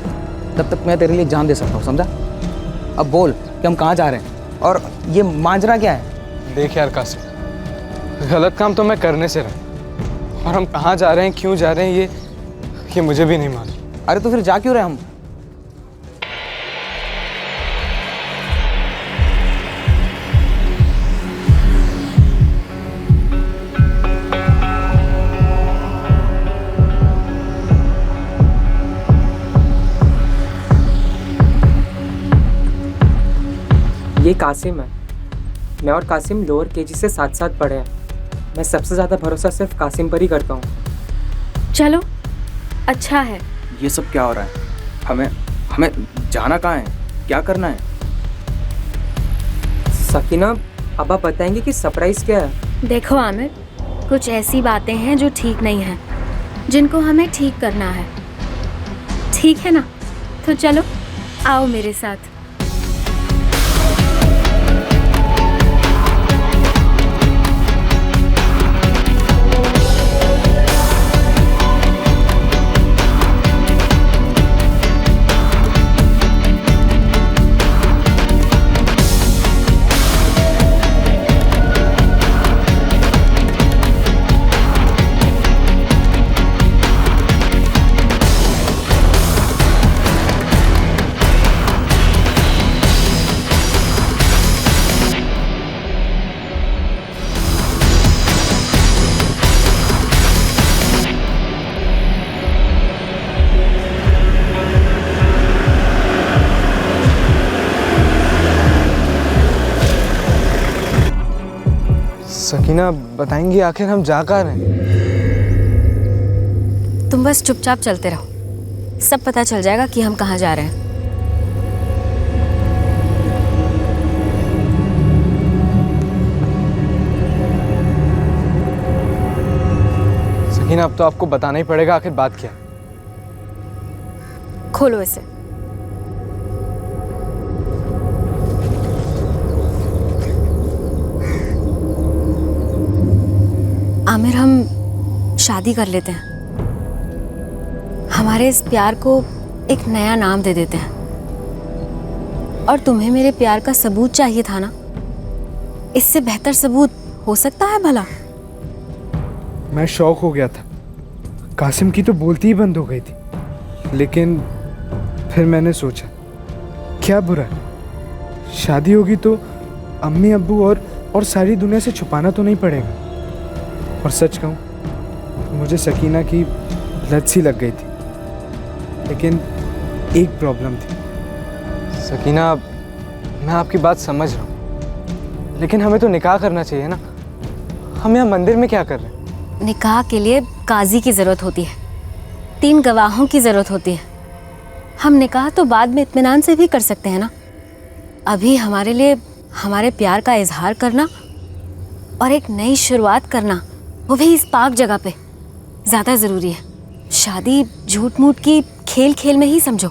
तब तक मैं तेरे लिए जान दे सकता हूँ, समझा? अब बोल कि हम कहाँ जा रहे हैं और ये मांजरा क्या है? देख यार कासिम, गलत काम तो मैं करने से रहा, और हम कहाँ जा रहे हैं, क्यों जा रहे हैं, ये मुझे भी नहीं मालूम। अरे तो फिर जा क्यों रहे हम? ये कासिम है। मैं और कासिम लोअर केजी से साथ साथ पढ़े हैं। मैं सबसे ज़्यादा भरोसा सिर्फ कासिम पर ही करता हूँ। चलो, अच्छा है। ये सब क्या हो रहा है? हमें जाना कहाँ है? क्या करना है? सकीना, अब आप बताएंगे कि सरप्राइज क्या है? देखो आमिर, कुछ ऐसी बातें हैं जो ठीक नहीं हैं, जिनको हमें ठीक करना है। ठीक है ना? तो चलो आओ मेरे साथ। सकीना, बताएंगी आखिर हम जा कहाँ रहे हैं? तुम बस चुपचाप चलते रहो, सब पता चल जाएगा कि हम कहाँ जा रहे हैं। सकीना, अब तो आपको बताना ही पड़ेगा आखिर बात क्या है। खोलो इसे। आमिर, हम शादी कर लेते हैं। हमारे इस प्यार को एक नया नाम दे देते हैं। और तुम्हें मेरे प्यार का सबूत चाहिए था ना? इससे बेहतर सबूत हो सकता है भला? मैं शॉक हो गया था। कासिम की तो बोलती ही बंद हो गई थी, लेकिन फिर मैंने सोचा क्या बुरा है, शादी होगी तो अम्मी अब्बू और सारी दुनिया से छुपाना तो नहीं पड़ेगा। और सच कहूँ, मुझे सकीना की लत सी लग गई थी, लेकिन एक प्रॉब्लम थी। सकीना, मैं आपकी बात समझ रहा हूँ, लेकिन हमें तो निकाह करना चाहिए ना। हम यहाँ मंदिर में क्या कर रहे हैं? निकाह के लिए काजी की ज़रूरत होती है, 3 गवाहों की ज़रूरत होती है। हम निकाह तो बाद में इत्मीनान से भी कर सकते हैं ना। अभी हमारे लिए हमारे प्यार का इजहार करना और एक नई शुरुआत करना, वो भी इस पाक जगह पे, ज़्यादा ज़रूरी है। शादी झूठ मूठ की खेल खेल में ही समझो,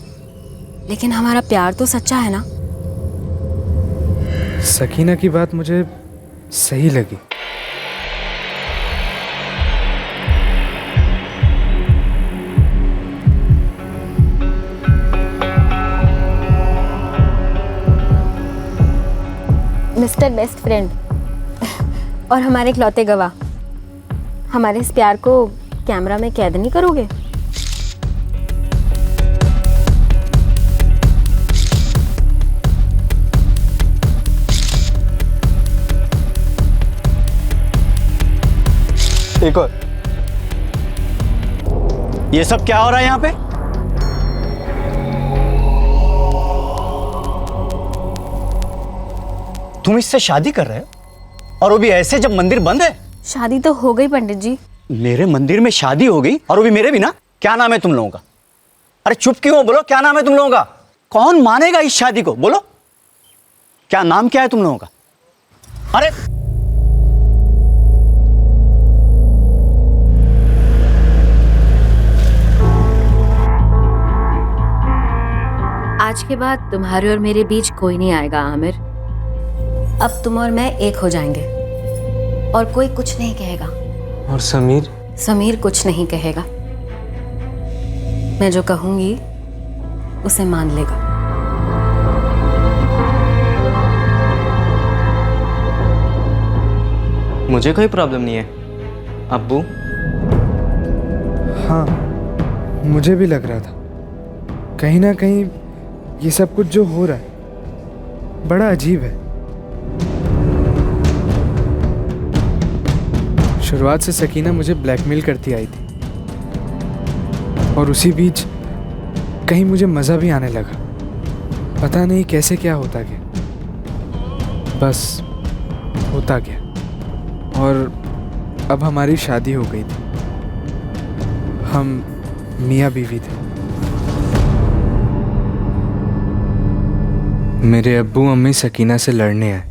लेकिन हमारा प्यार तो सच्चा है ना। सकीना की बात मुझे सही लगी। मिस्टर बेस्ट फ्रेंड और हमारे इकलौते गवाह, हमारे इस प्यार को कैमरा में कैद नहीं करोगे? एक और, ये सब क्या हो रहा है यहाँ पे? तुम इससे शादी कर रहे हो, और वो भी ऐसे जब मंदिर बंद है? शादी तो हो गई पंडित जी। मेरे मंदिर में शादी हो गई, और वो भी मेरे भी ना? क्या नाम है तुम लोगों का? अरे चुप क्यों हो, बोलो क्या नाम है तुम लोगों का? कौन मानेगा इस शादी को? बोलो क्या नाम, क्या है तुम लोगों का? अरे आज के बाद तुम्हारे और मेरे बीच कोई नहीं आएगा आमिर। अब तुम और मैं एक हो जाएंगे, और कोई कुछ नहीं कहेगा। और समीर? समीर कुछ नहीं कहेगा। मैं जो कहूंगी उसे मान लेगा। मुझे कोई प्रॉब्लम नहीं है अब्बू। हाँ, मुझे भी लग रहा था कहीं ना कहीं ये सब कुछ जो हो रहा है बड़ा अजीब है। शुरुआत से सकीना मुझे ब्लैकमेल करती आई थी, और उसी बीच कहीं मुझे मज़ा भी आने लगा। पता नहीं कैसे क्या होता गया, बस होता गया, और अब हमारी शादी हो गई थी। हम मियाँ बीवी थे। मेरे अब्बू अम्मी सकीना से लड़ने आए।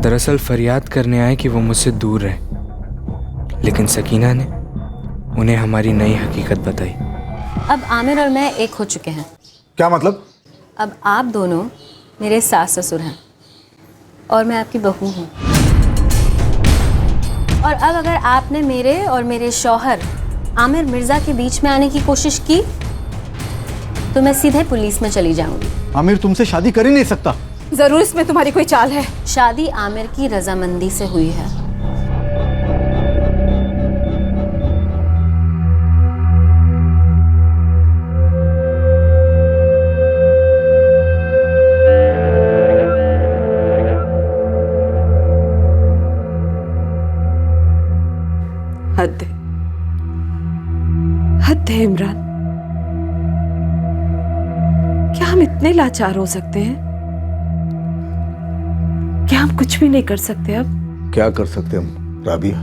दरअसल फरियाद करने आए कि वो मुझसे दूर रहे, लेकिन सकीना ने उन्हें हमारी नई हकीकत बताई। अब आमिर और मैं एक हो चुके हैं। क्या मतलब? अब आप दोनों मेरे सास ससुर हैं और मैं आपकी बहू हूँ। और अब अगर आपने मेरे और मेरे शौहर आमिर मिर्ज़ा के बीच में आने की कोशिश की तो मैं सीधे पुलिस में चली जाऊंगी। आमिर तुमसे शादी कर ही नहीं सकता। जरूर इसमें तुम्हारी कोई चाल है। शादी आमिर की रजामंदी से हुई है। हद है, हद है इमरान। क्या हम इतने लाचार हो सकते हैं? क्या हम कुछ भी नहीं कर सकते अब? क्या कर सकते हम राबिया?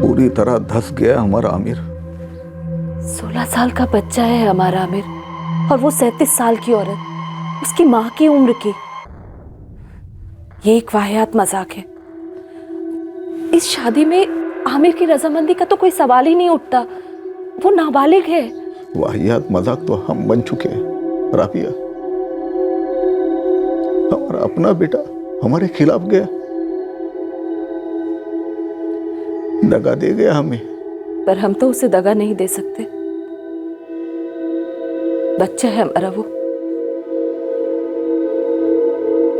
पूरी तरह धस गया हमारा आमिर। 16 साल का बच्चा है हमारा आमिर, और वो 37 साल की औरत, उसकी माँ की उम्र की। ये एक वाहियात मजाक है। इस शादी में आमिर की रजामंदी का तो कोई सवाल ही नहीं उठता। वो नाबालिग है। वाहियात मजाक तो हम बन चुके हैं राबिया। हमारा अपना बेटा हमारे खिलाफ गया, दगा दे गया हमें। पर हम तो उसे दगा नहीं दे सकते। बच्चा है हमारा वो।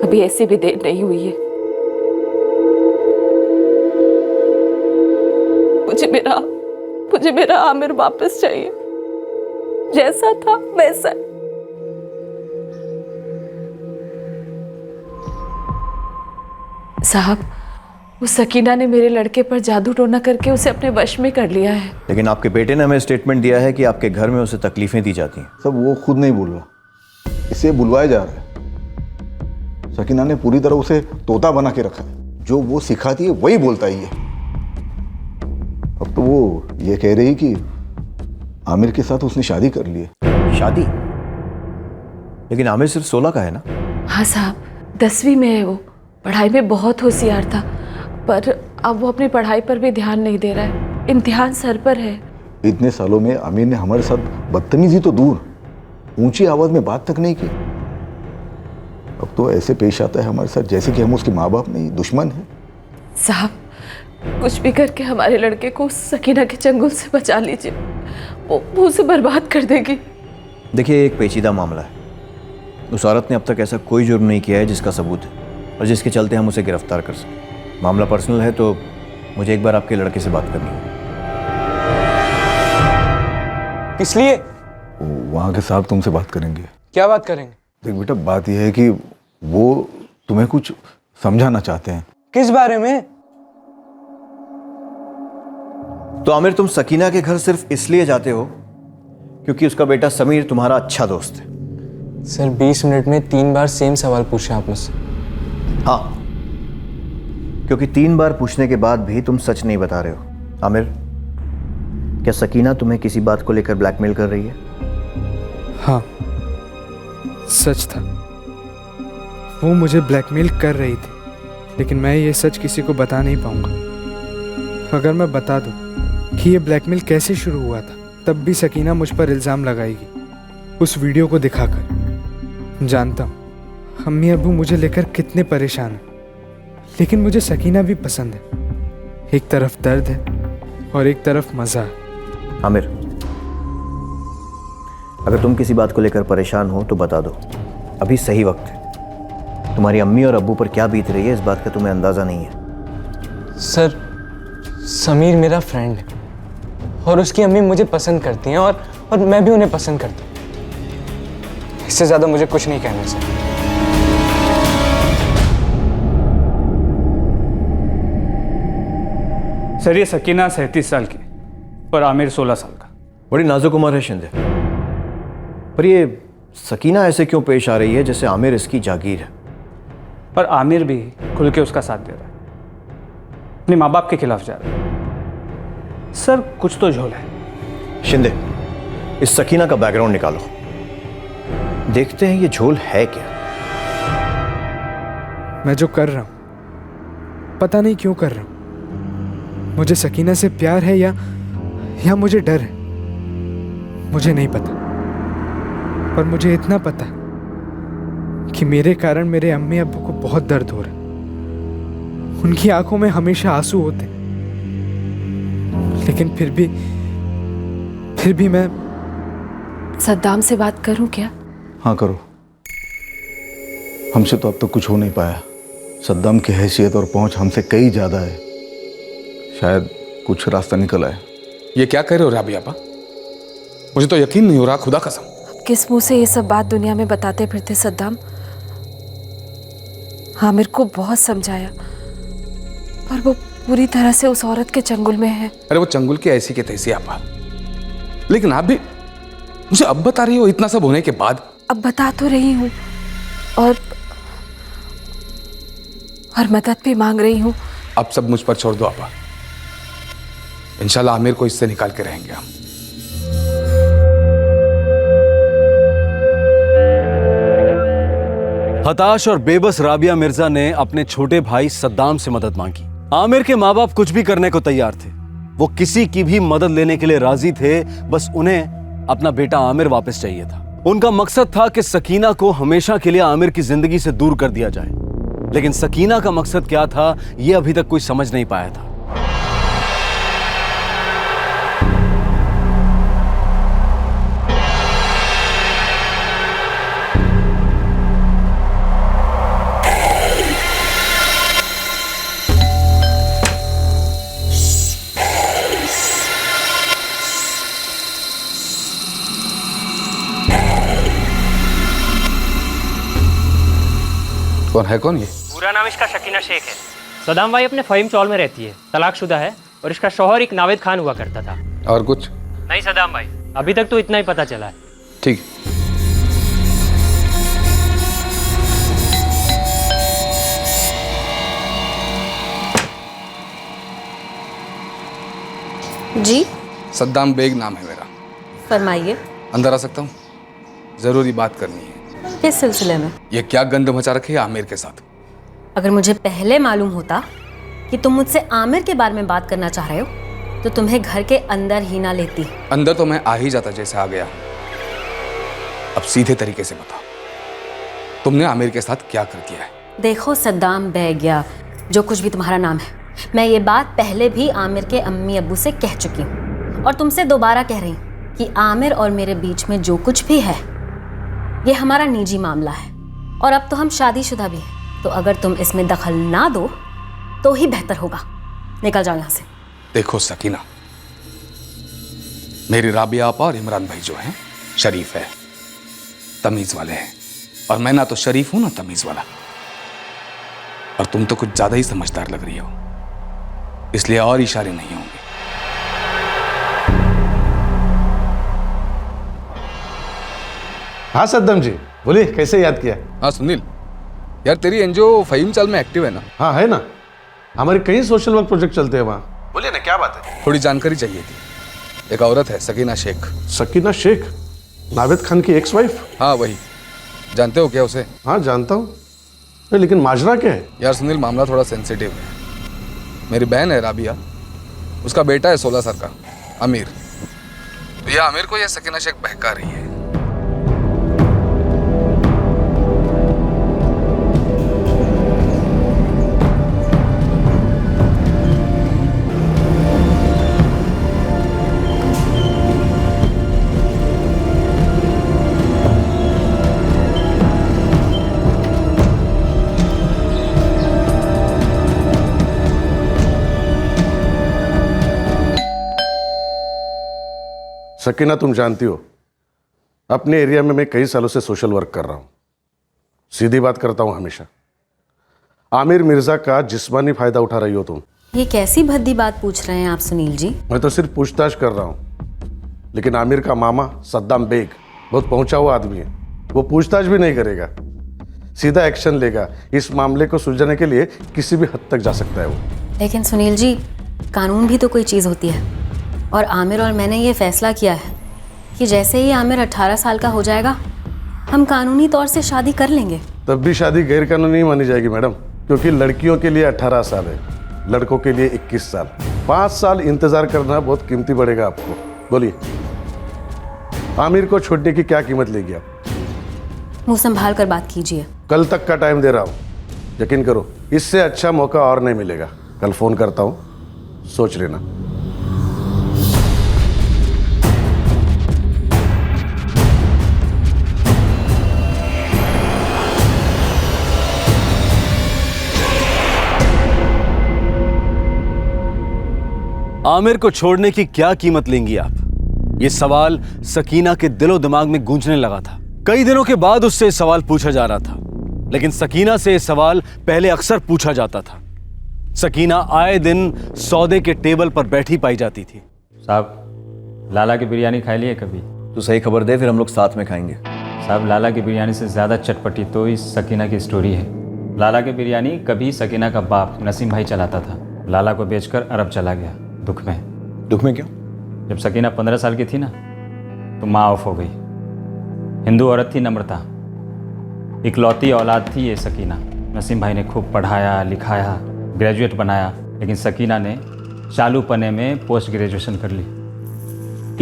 अभी ऐसी भी देर नहीं हुई है। मुझे मेरा आमिर वापस चाहिए, जैसा था वैसा। साहब, वो सकीना ने मेरे लड़के पर जादू टोना करके उसे अपने वश में कर लिया है। लेकिन आपके बेटे ने हमें स्टेटमेंट दिया है कि आपके घर में उसे तकलीफें दी जाती हैं। सब वो खुद नहीं बोल रहा, इसे बुलवाया जा रहा है। सकीना ने पूरी तरह उसे तोता बना के रखा है। जो वो सिखाती है वही बोलता ही है। अब तो वो ये कह रही कि आमिर के साथ उसने शादी कर ली है। शादी? लेकिन आमिर सिर्फ 16 का है ना? हाँ साहब, 10वीं में है वो। पढ़ाई में बहुत होशियार था, पर अब वो अपनी पढ़ाई पर भी ध्यान नहीं दे रहा है। इम्तिहान सर पर है। इतने सालों में आमिर ने हमारे साथ बदतमीजी तो दूर, ऊंची आवाज में बात तक नहीं की। अब तो ऐसे पेश आता है हमारे साथ जैसे कि हम उसके माँ बाप नहीं, दुश्मन हैं। साहब, कुछ भी करके हमारे लड़के को सकीना के चंगुल से बचा लीजिए। वो उसे बर्बाद कर देगी। देखिए, एक पेचीदा मामला है। उस औरत ने अब तक ऐसा कोई जुर्म नहीं किया है जिसका सबूत है और जिसके चलते हम उसे गिरफ्तार कर सकें। मामला पर्सनल है, तो मुझे एक बार आपके लड़के से बात करनी है। किस लिए? वहाँ के साहब तुमसे बात करेंगे। क्या बात करेंगे? देख बेटा, बात यह है कि वो तुम्हें कुछ समझाना चाहते हैं। किस बारे में? तो आमिर, तुम सकीना के घर सिर्फ इसलिए जाते हो क्योंकि उसका बेटा समीर तुम्हारा अच्छा दोस्त है। सर 20 मिनट में 3 बार सेम सवाल पूछे आप मुझसे। हाँ, क्योंकि 3 बार पूछने के बाद भी तुम सच नहीं बता रहे हो। आमिर, क्या सकीना तुम्हें किसी बात को लेकर ब्लैकमेल कर रही है? हाँ, सच था। वो मुझे ब्लैकमेल कर रही थी, लेकिन मैं ये सच किसी को बता नहीं पाऊंगा। अगर मैं बता दूं कि ये ब्लैकमेल कैसे शुरू हुआ था, तब भी सकीना मुझ पर इल्ज़ाम लगाएगी, उस वीडियो को दिखाकर। जानता हूँ अम्मी अब्बू मुझे लेकर कितने परेशान हैं, लेकिन मुझे सकीना भी पसंद है। एक तरफ दर्द है और एक तरफ मज़ा है। आमिर, अगर तुम किसी बात को लेकर परेशान हो तो बता दो, अभी सही वक्त है। तुम्हारी अम्मी और अब्बू पर क्या बीत रही है इस बात का तुम्हें अंदाज़ा नहीं है। सर, समीर मेरा फ्रेंड है और उसकी अम्मी मुझे पसंद करती हैं और मैं भी उन्हें पसंद करता हूँ। इससे ज़्यादा मुझे कुछ नहीं कहना सर। सर, ये सकीना 37 साल की और आमिर 16 साल का। बड़ी नाजुक उम्र है शिंदे, पर ये सकीना ऐसे क्यों पेश आ रही है जैसे आमिर इसकी जागीर है? और आमिर भी खुल के उसका साथ दे रहा है, अपने माँ बाप के खिलाफ जा रहा है। सर, कुछ तो झोल है। शिंदे, इस सकीना का बैकग्राउंड निकालो। देखते हैं ये झोल है क्या। मैं जो कर रहा हूँ पता नहीं क्यों कर रहा हूँ। मुझे सकीना से प्यार है या मुझे डर है, मुझे नहीं पता। पर मुझे इतना पता कि मेरे कारण मेरे अम्मी अब्बू को बहुत दर्द हो रहा है। उनकी आंखों में हमेशा आंसू होते, लेकिन फिर भी मैं सद्दाम से बात करूं क्या? हाँ करो। हमसे तो अब तक कुछ हो नहीं पाया। सद्दाम की हैसियत और पहुंच हमसे कई ज़्यादा है। शायद कुछ रास्ता निकल आए। ये क्या कह रहे हो राबिया आपा? मुझे तो यकीन नहीं हो रहा, खुदा कसम। किस मुंह से ये सब बात दुनिया में बताते फिरते सद्दाम? आमिर को बहुत समझाया, पर वो पूरी तरह से उस औरत के चंगुल में है। अरे वो चंगुल की ऐसी के तैसी आपा, लेकिन आप भी मुझे अब बता रही हो इतना सब होने के बाद? अब बता तो रही हूँ और मदद भी मांग रही हूँ। अब सब मुझ पर छोड़ दो आपा। इंशाल्लाह आमिर को इससे निकाल के रहेंगे हम। हताश और बेबस राबिया मिर्जा ने अपने छोटे भाई सद्दाम से मदद मांगी। आमिर के माँ बाप कुछ भी करने को तैयार थे। वो किसी की भी मदद लेने के लिए राजी थे, बस उन्हें अपना बेटा आमिर वापस चाहिए था। उनका मकसद था कि सकीना को हमेशा के लिए आमिर की जिंदगी से दूर कर दिया जाए, लेकिन सकीना का मकसद क्या था यह अभी तक कोई समझ नहीं पाया था। कौन ये? पूरा नाम इसका शकीना शेख है। सदाम भाई अपने फहीम चौल में रहती है, तलाकशुदा है और इसका शौहर एक नावेद खान हुआ करता था। और कुछ नहीं सदाम भाई, अभी तक तो इतना ही पता चला है। ठीक। जी सद्दाम बेग नाम है मेरा। फरमाइए। अंदर आ सकता हूँ? जरूरी बात करनी है। किस सिलसिले में? ये क्या गंद मचा रखी है आमिर के साथ? अगर मुझे पहले मालूम होता कि तुम मुझसे आमिर के बारे में बात करना चाह रहे हो तो तुम्हें घर के अंदर ही ना लेती। अंदर तो मैं आ ही जाता जैसे आ गया। अब सीधे तरीके से बताओ, तुमने आमिर के साथ क्या कर दिया है? देखो सद्दाम बेग या जो कुछ भी तुम्हारा नाम है, मैं ये बात पहले भी आमिर के अम्मी अब्बू से कह चुकी हूँ और तुमसे दोबारा कह रही हूँ कि आमिर और मेरे बीच में जो कुछ भी है ये हमारा निजी मामला है और अब तो हम शादीशुदा भी हैं, तो अगर तुम इसमें दखल ना दो तो ही बेहतर होगा। निकल जाओ यहाँ से। देखो सकीना, मेरी राबिया आपा और इमरान भाई जो हैं शरीफ है, तमीज वाले हैं, और मैं ना तो शरीफ हूं ना तमीज वाला। और तुम तो कुछ ज्यादा ही समझदार लग रही हो, इसलिए और इशारे नहीं होंगे। हाँ सद्दाम जी बोलिए, कैसे याद किया? हाँ सुनील, यार तेरी एनजीओ फहीम चाल में एक्टिव है ना? हाँ है ना, हमारे कई सोशल वर्क प्रोजेक्ट चलते हैं वहाँ। बोलिए ना, क्या बात है? थोड़ी जानकारी चाहिए थी। एक औरत है सकीना शेख। सकीना शेख? नावेद खान की एक्स वाइफ? हाँ वही। जानते हो क्या उसे? हाँ जानता हूँ, लेकिन माजरा क्या है? यार सुनील, मामला थोड़ा सेंसिटिव है। मेरी बहन है राबिया, उसका बेटा है 16 साल का आमिर। तो यह आमिर को यह सकीना शेख बहका रही है। सकीना तुम जानती हो, अपने एरिया में मैं कई सालों से सोशल वर्क कर रहा हूँ। सीधी बात करता हूँ हमेशा। आमिर मिर्जा का जिस्मानी फायदा उठा रही हो तुम। ये कैसी भद्दी बात पूछ रहे हैं आप सुनील जी? मैं तो सिर्फ पूछताछ कर रहा हूँ, लेकिन आमिर का मामा सद्दाम बेग बहुत पहुंचा हुआ आदमी है। वो पूछताछ भी नहीं करेगा, सीधा एक्शन लेगा। इस मामले को सुलझाने के लिए किसी भी हद तक जा सकता है वो। लेकिन सुनील जी, कानून भी तो कोई चीज़ होती है, और आमिर और मैंने ये फैसला किया है कि जैसे ही आमिर 18 साल का हो जाएगा हम कानूनी तौर से शादी कर लेंगे। तब भी शादी गैर कानूनी मानी जाएगी मैडम, क्योंकि लड़कियों के लिए 18 साल है, लड़कों के लिए 21 साल। 5 साल इंतजार करना बहुत कीमती पड़ेगा आपको। बोलिए, आमिर को छोड़ने की क्या कीमत लेगी आप? मुंह संभाल कर बात कीजिए। कल तक का टाइम दे रहा हूँ, यकीन करो इससे अच्छा मौका और नहीं मिलेगा। कल फोन करता हूँ, सोच लेना। आमिर को छोड़ने की क्या कीमत लेंगी आप? ये सवाल सकीना के दिलो दिमाग में गूंजने लगा था। कई दिनों के बाद उससे ये सवाल पूछा जा रहा था, लेकिन सकीना से ये सवाल पहले अक्सर पूछा जाता था। सकीना आए दिन सौदे के टेबल पर बैठी पाई जाती थी। साहब, लाला की बिरयानी खाई लिए कभी? तो सही खबर दे, फिर हम लोग साथ में खाएंगे। साहब, लाला की बिरयानी से ज़्यादा चटपटी तो इस सकीना की स्टोरी है। लाला की बिरयानी कभी सकीना का बाप नसीम भाई चलाता था। लाला को बेचकर अरब चला गया, दुख में। दुख में क्यों? जब सकीना 15 साल की थी ना, तो माँ ऑफ हो गई। हिंदू औरत थी नम्रता, इकलौती औलाद थी ये सकीना। नसीम भाई ने खूब पढ़ाया लिखाया, ग्रेजुएट बनाया, लेकिन सकीना ने चालू पने में पोस्ट ग्रेजुएशन कर ली।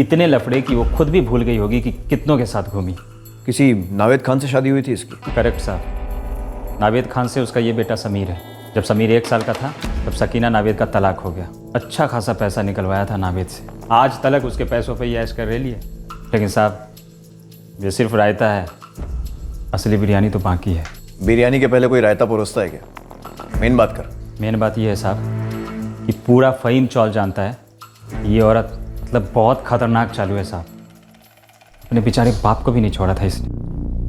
इतने लफड़े कि वो खुद भी भूल गई होगी कि कितनों के साथ घूमी। किसी नावेद खान से शादी हुई थी इसकी? करेक्ट साहब, नावेद खान से उसका ये बेटा समीर है। जब समीर 1 साल का था तब सकीना नावेद का तलाक हो गया। अच्छा खासा पैसा निकलवाया था नावेद से, आज तलक उसके पैसों पे ऐश कर रही है। लेकिन साहब, ये सिर्फ रायता है, असली बिरयानी तो बाकी है। बिरयानी के पहले कोई रायता परोसता है क्या? मेन बात कर। मेन बात यह है साहब कि पूरा फ़हीम चौल जानता है ये औरत मतलब बहुत खतरनाक चालू है साहब। अपने बेचारे बाप को भी नहीं छोड़ा था इसने।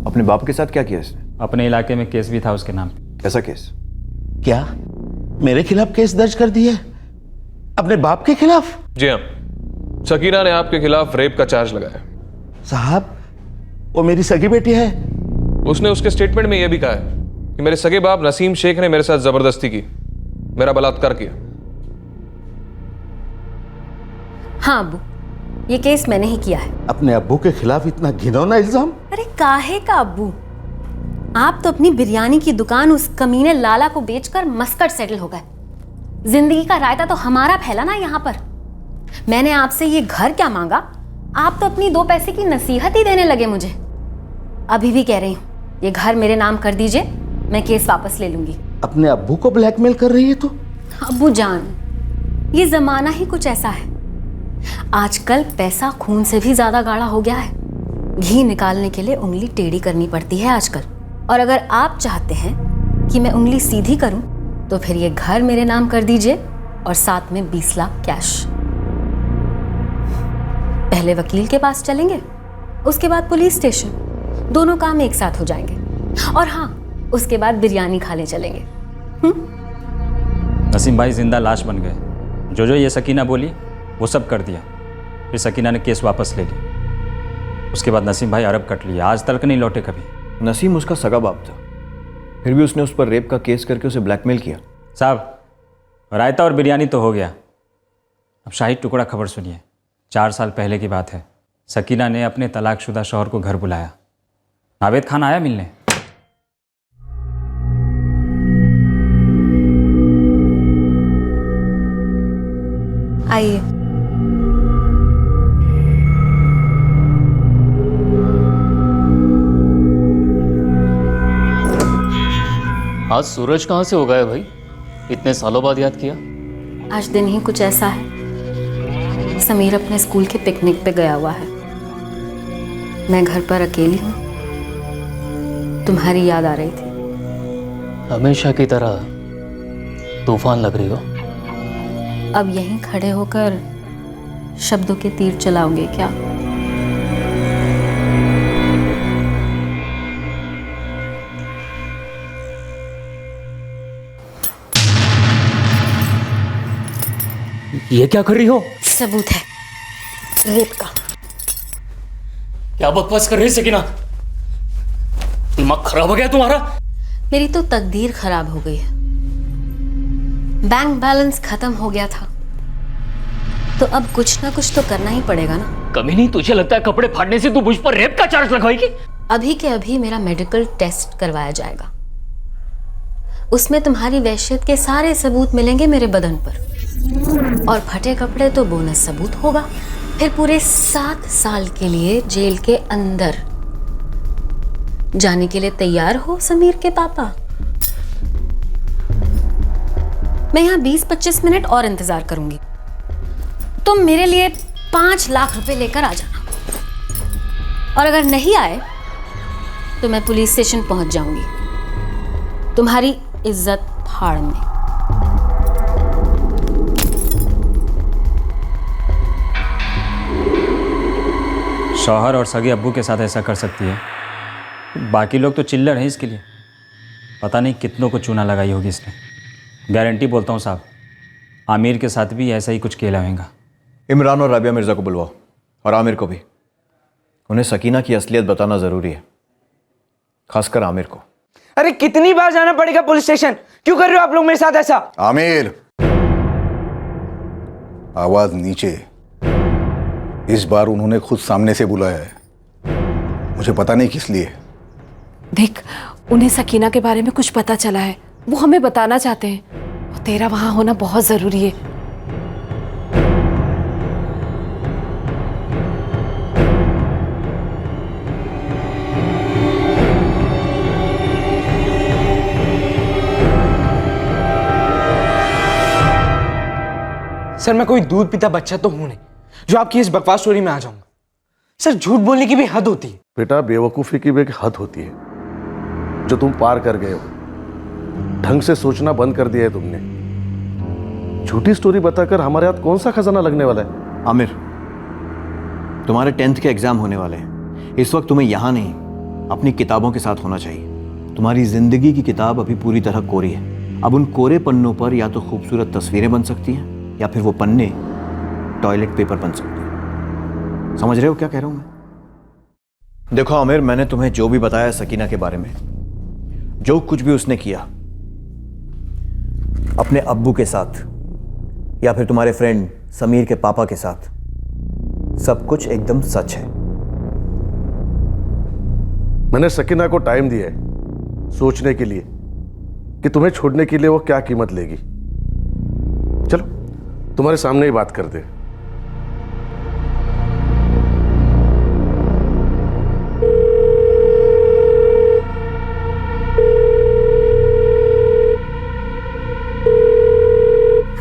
अपने बाप के साथ क्या किया इसने? अपने इलाके में केस भी था उसके नाम पे। कैसा केस? क्या मेरे खिलाफ केस दर्ज कर दिया है? अपने बाप के खिलाफ? जी हाँ, सकीना ने आपके खिलाफ रेप का चार्ज लगाया। साहब, वो मेरी सगी बेटी है। उसने उसके स्टेटमेंट में यह भी कहा है कि मेरे सगे बाप नसीम शेख ने मेरे साथ जबरदस्ती की, मेरा बलात्कार किया। हाँ अब्बू, ये केस मैंने ही किया है। अपने अब्बू के खिलाफ इतना घिनौना इल्जाम? अरे काहे का अब्बू, आप तो अपनी बिरयानी की दुकान उस कमीने लाला को बेचकर मस्कट सेटल हो गए। जिंदगी का रायता तो हमारा फैला ना यहाँ पर। मैंने आपसे ये घर क्या मांगा, आप तो अपनी 2 पैसे की नसीहत ही देने लगे मुझे। अभी भी कह रही हूँ, ये घर मेरे नाम कर दीजिए, मैं केस वापस ले लूंगी। अपने अब्बू को ब्लैकमेल कर रही है तो? अब्बू जान, ये जमाना ही कुछ ऐसा है। आजकल पैसा खून से भी ज्यादा गाढ़ा हो गया है। घी निकालने के लिए उंगली टेढ़ी करनी पड़ती है आजकल। और अगर आप चाहते हैं कि मैं उंगली सीधी करूं, तो फिर ये घर मेरे नाम कर दीजिए और साथ में 20 लाख कैश। पहले वकील के पास चलेंगे, उसके बाद पुलिस स्टेशन, दोनों काम एक साथ हो जाएंगे। और हाँ, उसके बाद बिरयानी खाने चलेंगे। नसीम भाई जिंदा लाश बन गए। जो ये सकीना बोली वो सब कर दिया। फिर सकीना ने केस वापस ले लिया। उसके बाद नसीम भाई अरब कट लिया, आज तक नहीं लौटे कभी। नसीम उसका सगा बाप था, फिर भी उसने उस पर रेप का केस करके उसे ब्लैकमेल किया। साहब, रायता और बिरयानी तो हो गया, अब शाही टुकड़ा खबर सुनिए। 4 साल पहले की बात है। सकीना ने अपने तलाकशुदा शौहर को घर बुलाया। नावेद खान आया मिलने। आइए। आज सूरज कहाँ से उगा है भाई? इतने सालों बाद याद किया? आज दिन ही कुछ ऐसा है। समीर अपने स्कूल के पिकनिक पे गया हुआ है। मैं घर पर अकेली हूँ। तुम्हारी याद आ रही थी। हमेशा की तरह तूफान लग रही हो। अब यहीं खड़े होकर शब्दों के तीर चलाओगे क्या? ये क्या कर रही हो? सबूत है रेप का। क्या बकवास कर रही है सकीना? दिमाग खराब हो गया तुम्हारा? मेरी तो तकदीर खराब हो गई है। बैंक बैलेंस खत्म हो गया था, तो अब कुछ ना कुछ तो करना ही पड़ेगा ना। कभी नहीं तुझे लगता है कपड़े फाड़ने से तू मुझ पर रेप का चार्ज लगवाएगी? अभी के अभी मेरा मेडिकल टेस्ट करवाया जाएगा। उसमें तुम्हारी वहशत के सारे सबूत मिलेंगे मेरे बदन पर, और फटे कपड़े तो बोनस सबूत होगा। फिर पूरे 7 साल के लिए जेल के अंदर जाने के लिए तैयार हो समीर के पापा? मैं यहाँ 20-25 मिनट और इंतजार करूंगी। तुम मेरे लिए 5 लाख रुपए लेकर आ जाना, और अगर नहीं आए तो मैं पुलिस स्टेशन पहुंच जाऊंगी तुम्हारी इज्जत फाड़ने। शौहर और सगे अब्बू के साथ ऐसा कर सकती है, बाकी लोग तो चिल्लर हैं इसके लिए। पता नहीं कितनों को चूना लगाई होगी इसने। गारंटी बोलता हूँ साहब, आमिर के साथ भी ऐसा ही कुछ खेला होगा। इमरान और राबिया मिर्ज़ा को बुलवाओ, और आमिर को भी। उन्हें सकीना की असलियत बताना ज़रूरी है, खासकर आमिर को। अरे कितनी बार जाना पड़ेगा पुलिस स्टेशन? क्यों कर रहे हो आप लोग मेरे साथ ऐसा? आमिर, आवाज नीचे। इस बार उन्होंने खुद सामने से बुलाया है, मुझे पता नहीं किस लिए। देख, उन्हें सकीना के बारे में कुछ पता चला है, वो हमें बताना चाहते हैं, और तेरा वहां होना बहुत जरूरी है। सर, मैं कोई दूध पीता बच्चा तो हूं नहीं जो आपकी इस बकवास स्टोरी में आ जाऊंगा। सर, झूठ बोलने की भी हद होती है। बेटा, बेवकूफ़ी की भी एक हद होती है जो तुम पार कर गए हो। ढंग से सोचना बंद कर दिया है तुमने। झूठी स्टोरी बताकर हमारे हाथ कौन सा खजाना लगने वाला है? आमिर, तुम्हारे 10th के एग्जाम होने वाले हैं। इस वक्त तुम्हें यहाँ नहीं, अपनी किताबों के साथ होना चाहिए। तुम्हारी जिंदगी की किताब अभी पूरी तरह कोरी है। अब उन कोरे पन्नों पर या तो खूबसूरत तस्वीरें बन सकती हैं, या फिर वो पन्ने टॉयलेट पेपर बन सकते हैं। समझ रहे हो क्या कह रहा हूं मैं? देखो आमिर, मैंने तुम्हें जो भी बताया सकीना के बारे में, जो कुछ भी उसने किया अपने अब्बू के साथ या फिर तुम्हारे फ्रेंड समीर के पापा के साथ, सब कुछ एकदम सच है। मैंने सकीना को टाइम दिया है सोचने के लिए कि तुम्हें छोड़ने के लिए वो क्या कीमत लेगी। चलो, तुम्हारे सामने ही बात कर दे।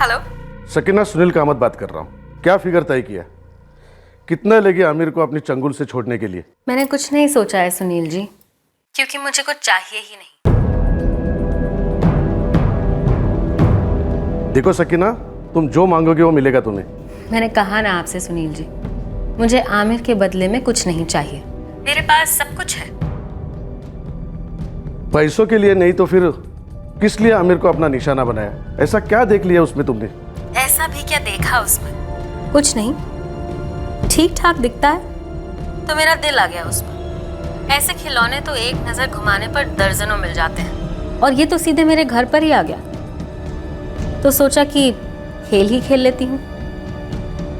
हेलो सकीना, सुनील कामत बात कर रहा हूं। क्या फिगर तय किया? कितना लगे आमिर को अपनी चंगुल से छोड़ने के लिए? मैंने कुछ नहीं सोचा है सुनील जी, क्योंकि मुझे कुछ चाहिए ही नहीं। देखो सकीना, तुम जो मांगोगे वो मिलेगा तुम्हें। मैंने कहा ना आपसे सुनील जी, मुझे आमिर के बदले में कुछ नहीं चाहिए। मेरे पास सब कुछ है। पैसों के लिए नहीं तो फिर किस लिए आमिर को अपना निशाना बनाया? ऐसा क्या देख लिया उसमें तुमने? ऐसा भी क्या देखा उसमें? कुछ नहीं, ठीक ठाक दिखता है तो मेरा दिल आ गया उस पर। ऐसे खिलौने तो एक नजर घुमाने पर दर्जनों मिल जाते हैं, और ये तो सीधे मेरे घर पर ही आ गया, तो सोचा कि खेल ही खेल लेती हूँ।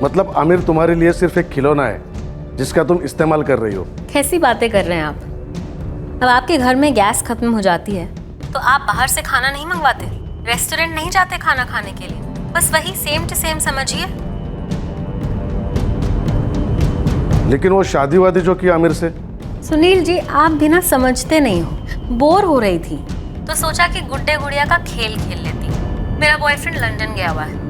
मतलब आमिर तुम्हारे लिए सिर्फ एक खिलौना है जिसका तुम इस्तेमाल कर रही हो? कैसी बातें कर रहे हैं आप? अब आपके घर में गैस खत्म हो जाती है तो आप बाहर से खाना नहीं मंगवाते, रेस्टोरेंट नहीं जाते खाना खाने के लिए। बस वही सेम टू सेम समझिए। लेकिन वो शादी वादी जो की आमिर से। सुनील जी, आप भी ना समझते नहीं हो। बोर हो रही थी तो सोचा कि गुड्डे गुड़िया का खेल खेल लेती। मेरा बॉयफ्रेंड लंदन गया हुआ है,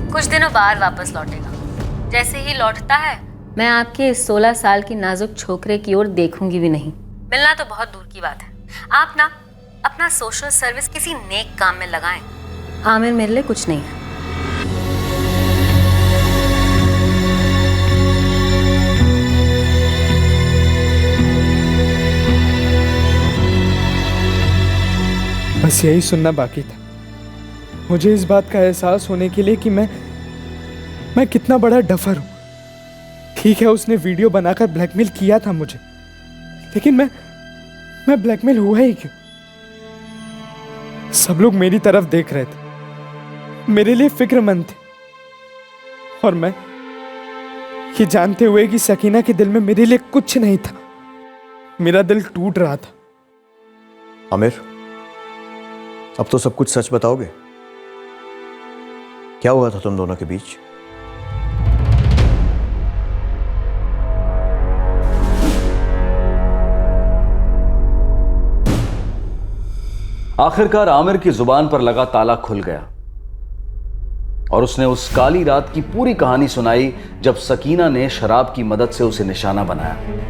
कुछ दिनों बाद वापस लौटेगा। जैसे ही लौटता है, मैं आपके इस 16 साल की नाजुक छोकरे की ओर देखूंगी भी नहीं। मिलना तो बहुत दूर की बात है। आप ना अपना सोशल सर्विस किसी नेक काम में लगाएं। आमिर मेरे लिए कुछ नहीं है। बस यही सुनना बाकी था। मुझे इस बात का एहसास होने के लिए कि मैं कितना बड़ा डफर हूं। ठीक है, उसने वीडियो बनाकर ब्लैकमेल किया था मुझे, लेकिन मैं ब्लैकमेल हुआ ही क्यों? सब लोग मेरी तरफ देख रहे थे, मेरे लिए फिक्रमंद थे, और मैं ये जानते हुए कि सकीना के दिल में मेरे लिए कुछ नहीं था, मेरा दिल टूट रहा था। आमिर, अब तो सब कुछ सच बताओगे? क्या हुआ था तुम दोनों के बीच? आखिरकार आमिर की जुबान पर लगा ताला खुल गया और उसने उस काली रात की पूरी कहानी सुनाई जब सकीना ने शराब की मदद से उसे निशाना बनाया।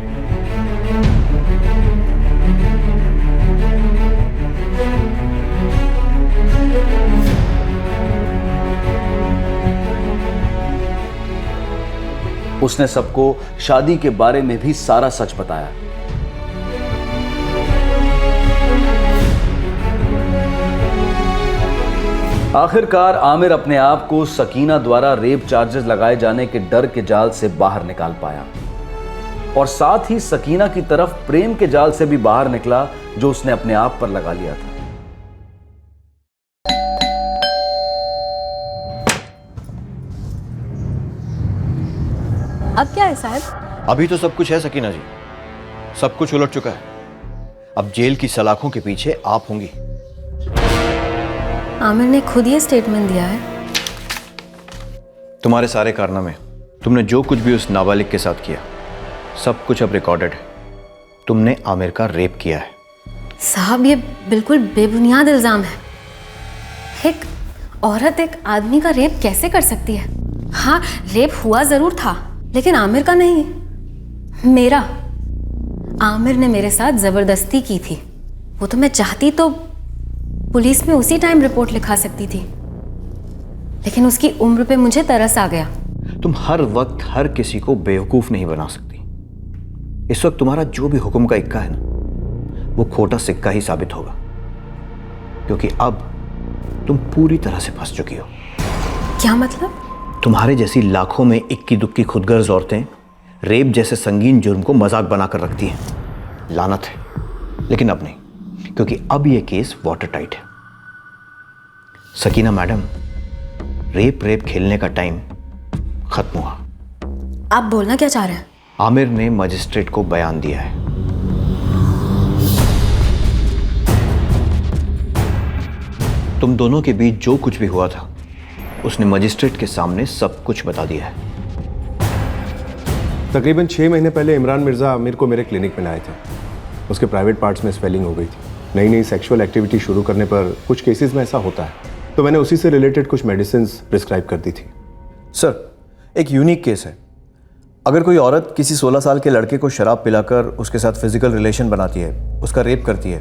उसने सबको शादी के बारे में भी सारा सच बताया। आखिरकार आमिर अपने आप को सकीना द्वारा रेप चार्जेस लगाए जाने के डर के जाल से बाहर निकाल पाया और साथ ही सकीना की तरफ प्रेम के जाल से भी बाहर निकला जो उसने अपने आप पर लगा लिया था। अब क्या है साहब? अभी तो सब कुछ है सकीना जी, सब कुछ उलट चुका है। अब जेल की सलाखों के पीछे आप होंगी। आमिर ने खुद ये स्टेटमेंट दिया है। तुम्हारे सारे कारनामे, तुमने जो कुछ भी उस नाबालिग के साथ किया, सब कुछ अब रिकॉर्डेड है। तुमने आमिर का रेप किया है। साहब ये बिल्कुल बेबुनियाद इल्जाम है। एक औरत एक आदमी का रेप कैसे कर सकती है? हाँ, रेप हुआ जरूर था लेकिन आमिर का नहीं, मेरा। आमिर ने मेरे साथ जबरदस्ती की थी। वो तो मैं चाहती तो पुलिस में उसी टाइम रिपोर्ट लिखा सकती थी, लेकिन उसकी उम्र पे मुझे तरस आ गया। तुम हर वक्त हर किसी को बेवकूफ नहीं बना सकती। इस वक्त तुम्हारा जो भी हुक्म का इक्का है ना, वो खोटा सिक्का ही साबित होगा, क्योंकि अब तुम पूरी तरह से फंस चुकी हो। क्या मतलब? तुम्हारे जैसी लाखों में इक्की दुक्की खुदगर्ज औरतें रेप जैसे संगीन जुर्म को मजाक बनाकर रखती हैं। लानत है, लेकिन अब नहीं, क्योंकि अब यह केस वाटर टाइट है। सकीना मैडम, रेप खेलने का टाइम खत्म हुआ। आप बोलना क्या चाह रहे हैं? आमिर ने मजिस्ट्रेट को बयान दिया है। तुम दोनों के बीच जो कुछ भी हुआ था, उसने मजिस्ट्रेट के सामने सब कुछ बता दिया है। तकरीबन 6 महीने पहले इमरान मिर्ज़ा आमिर को मेरे क्लिनिक में लाए थे। उसके प्राइवेट पार्ट्स में स्वेलिंग हो गई थी। नई नई सेक्सुअल एक्टिविटी शुरू करने पर कुछ केसेस में ऐसा होता है, तो मैंने उसी से रिलेटेड कुछ मेडिसिन प्रिस्क्राइब कर दी थी। सर, एक यूनिक केस है। अगर कोई औरत किसी 16 साल के लड़के को शराब पिलाकर उसके साथ फिजिकल रिलेशन बनाती है, उसका रेप करती है,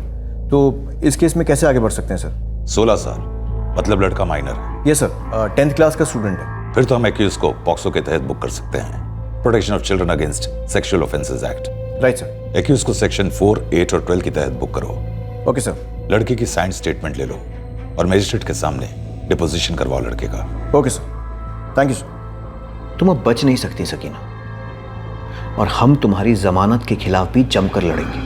तो इस केस में कैसे आगे बढ़ सकते हैं सर? 16 साल मतलब लड़का माइनर है? ये सर 10th क्लास का स्टूडेंट है। फिर तो हम एक्यूज को पॉक्सो के तहत बुक कर सकते हैं, protection of children against sexual offences act. Right sir. Accused को सेक्शन 4, 8 और 12 के तहत बुक करो। Okay sir. लड़के की साइन स्टेटमेंट ले लो और मजिस्ट्रेट के सामने डिपोजिशन करवाओ लड़के का। Okay sir, thank you sir. तुम अब बच नहीं सकती सकीना, और हम तुम्हारी जमानत के खिलाफ भी जमकर लड़ेंगे।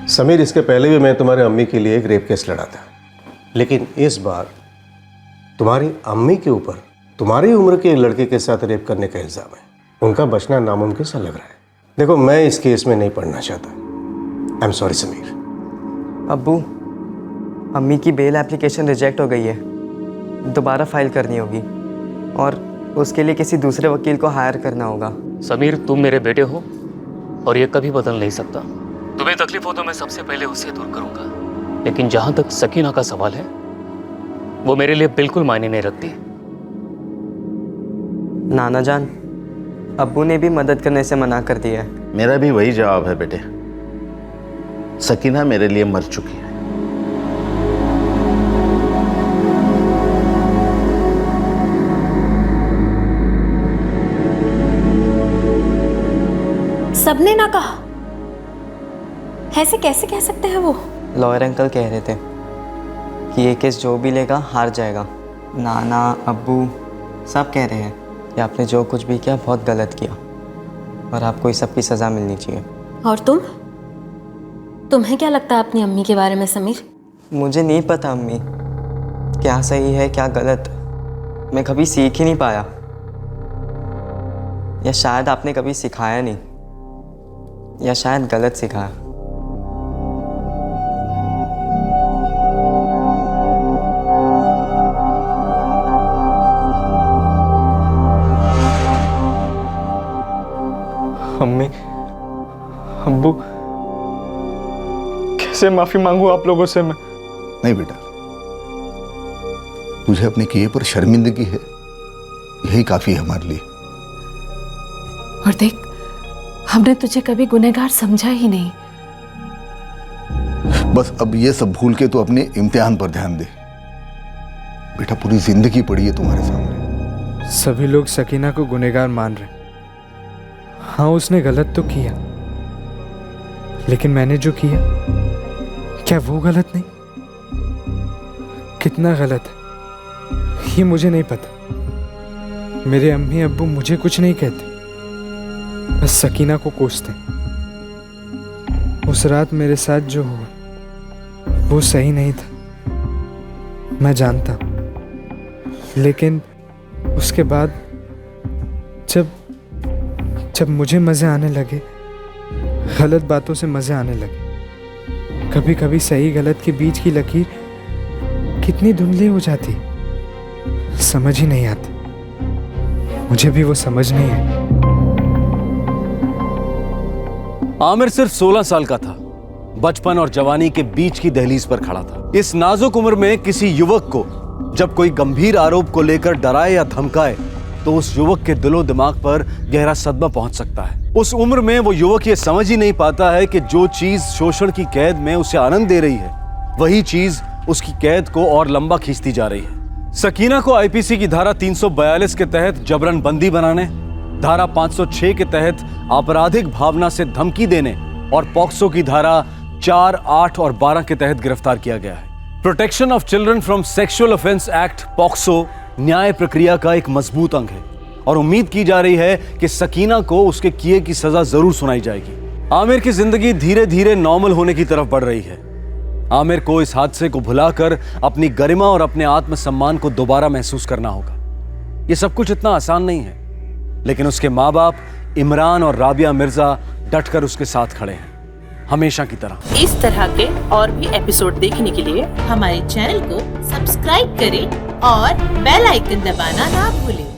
समीर, इसके पहले भी मैं तुम्हारे अम्मी के लिए एक रेप केस लड़ा था, लेकिन इस बार तुम्हारी अम्मी के ऊपर तुम्हारी उम्र के लड़के के साथ रेप करने का इल्जाम है। उनका बचना नामुमकिन सा लग रहा है। देखो, मैं इस केस में नहीं पढ़ना चाहता। I am sorry Sameer. अब्बू, अम्मी की बेल एप्लीकेशन रिजेक्ट हो गई है, दोबारा फाइल करनी होगी और उसके लिए किसी दूसरे वकील को हायर करना होगा। समीर, तुम मेरे बेटे हो और ये कभी बदल नहीं सकता। तुम्हें तकलीफ हो तो मैं सबसे पहले उसे दूर करूंगा, लेकिन जहां तक सकीना का सवाल है, वो मेरे लिए बिल्कुल मायने नहीं रखती। नाना जान, अब्बू ने भी मदद करने से मना कर दिया है। मेरा भी वही जवाब है बेटे। सकीना मेरे लिए मर चुकी है। सबने ना कहा, ऐसे कैसे कह सकते हैं वो? लॉयर अंकल कह रहे थे कि ये केस जो भी लेगा हार जाएगा। नाना, अब्बू सब कह रहे हैं कि आपने जो कुछ भी किया बहुत गलत किया और आपको इस सब की सज़ा मिलनी चाहिए। और तुम्हें क्या लगता है अपनी अम्मी के बारे में समीर? मुझे नहीं पता अम्मी, क्या सही है क्या गलत, मैं कभी सीख ही नहीं पाया। या शायद आपने कभी सिखाया नहीं, या शायद गलत सिखाया। अम्मी, अब्बू, कैसे माफी मांगू आप लोगों से मैं? नहीं बेटा, तुझे अपने किए पर शर्मिंदगी है, यही काफी है हमारे लिए। और देख, हमने तुझे कभी गुनहगार समझा ही नहीं। बस अब ये सब भूल के तो अपने इम्तिहान पर ध्यान दे बेटा, पूरी जिंदगी पड़ी है तुम्हारे सामने। सभी लोग सकीना को गुनहगार मान रहे। हाँ, उसने गलत तो किया, लेकिन मैंने जो किया, क्या वो गलत नहीं? कितना गलत है ये मुझे नहीं पता। मेरे अम्मी अब्बू मुझे कुछ नहीं कहते, बस सकीना को कोसते। उस रात मेरे साथ जो हुआ वो सही नहीं था, मैं जानता हूं। लेकिन उसके बाद जब मुझे मज़े आने लगे, गलत बातों से मज़े आने लगे, कभी कभी सही गलत के बीच की लकीर कितनी धुंधली हो जाती, समझ ही नहीं आती। मुझे भी वो समझ नहीं है। आमिर सिर्फ 16 साल का था, बचपन और जवानी के बीच की दहलीज पर खड़ा था। इस नाजुक उम्र में किसी युवक को जब कोई गंभीर आरोप को लेकर डराए या धमकाए तो उस युवक के दिलो दिमाग पर गहरा सदमा पहुंच सकता है। उस उम्र में वो युवक ये समझ ही नहीं पाता है कि जो चीज शोषण की कैद में उसे आनंद दे रही है, वही चीज उसकी कैद को और लंबा खींचती जा रही है। सकीना को आईपीसी की धारा 342 के तहत जबरन बंदी बनाने, धारा 506 के तहत आपराधिक भावना से धमकी देने और पॉक्सो की धारा 4, 8 और 12 के तहत गिरफ्तार किया गया है। Protection of children from sexual offence act POCSO न्याय प्रक्रिया का एक मजबूत अंग है और उम्मीद की जा रही है कि सकीना को उसके किए की सजा जरूर सुनाई जाएगी। आमिर की जिंदगी धीरे धीरे नॉर्मल होने की तरफ बढ़ रही है। आमिर को इस हादसे को भुलाकर अपनी गरिमा और अपने आत्मसम्मान को दोबारा महसूस करना होगा। यह सब कुछ इतना आसान नहीं है, लेकिन उसके माँ बाप इमरान और राबिया मिर्जा डटकर उसके साथ खड़े हैं, हमेशा की तरह। इस तरह के और भी एपिसोड देखने के लिए हमारे चैनल को सब्सक्राइब करें और बेल आइकन दबाना ना भूलें।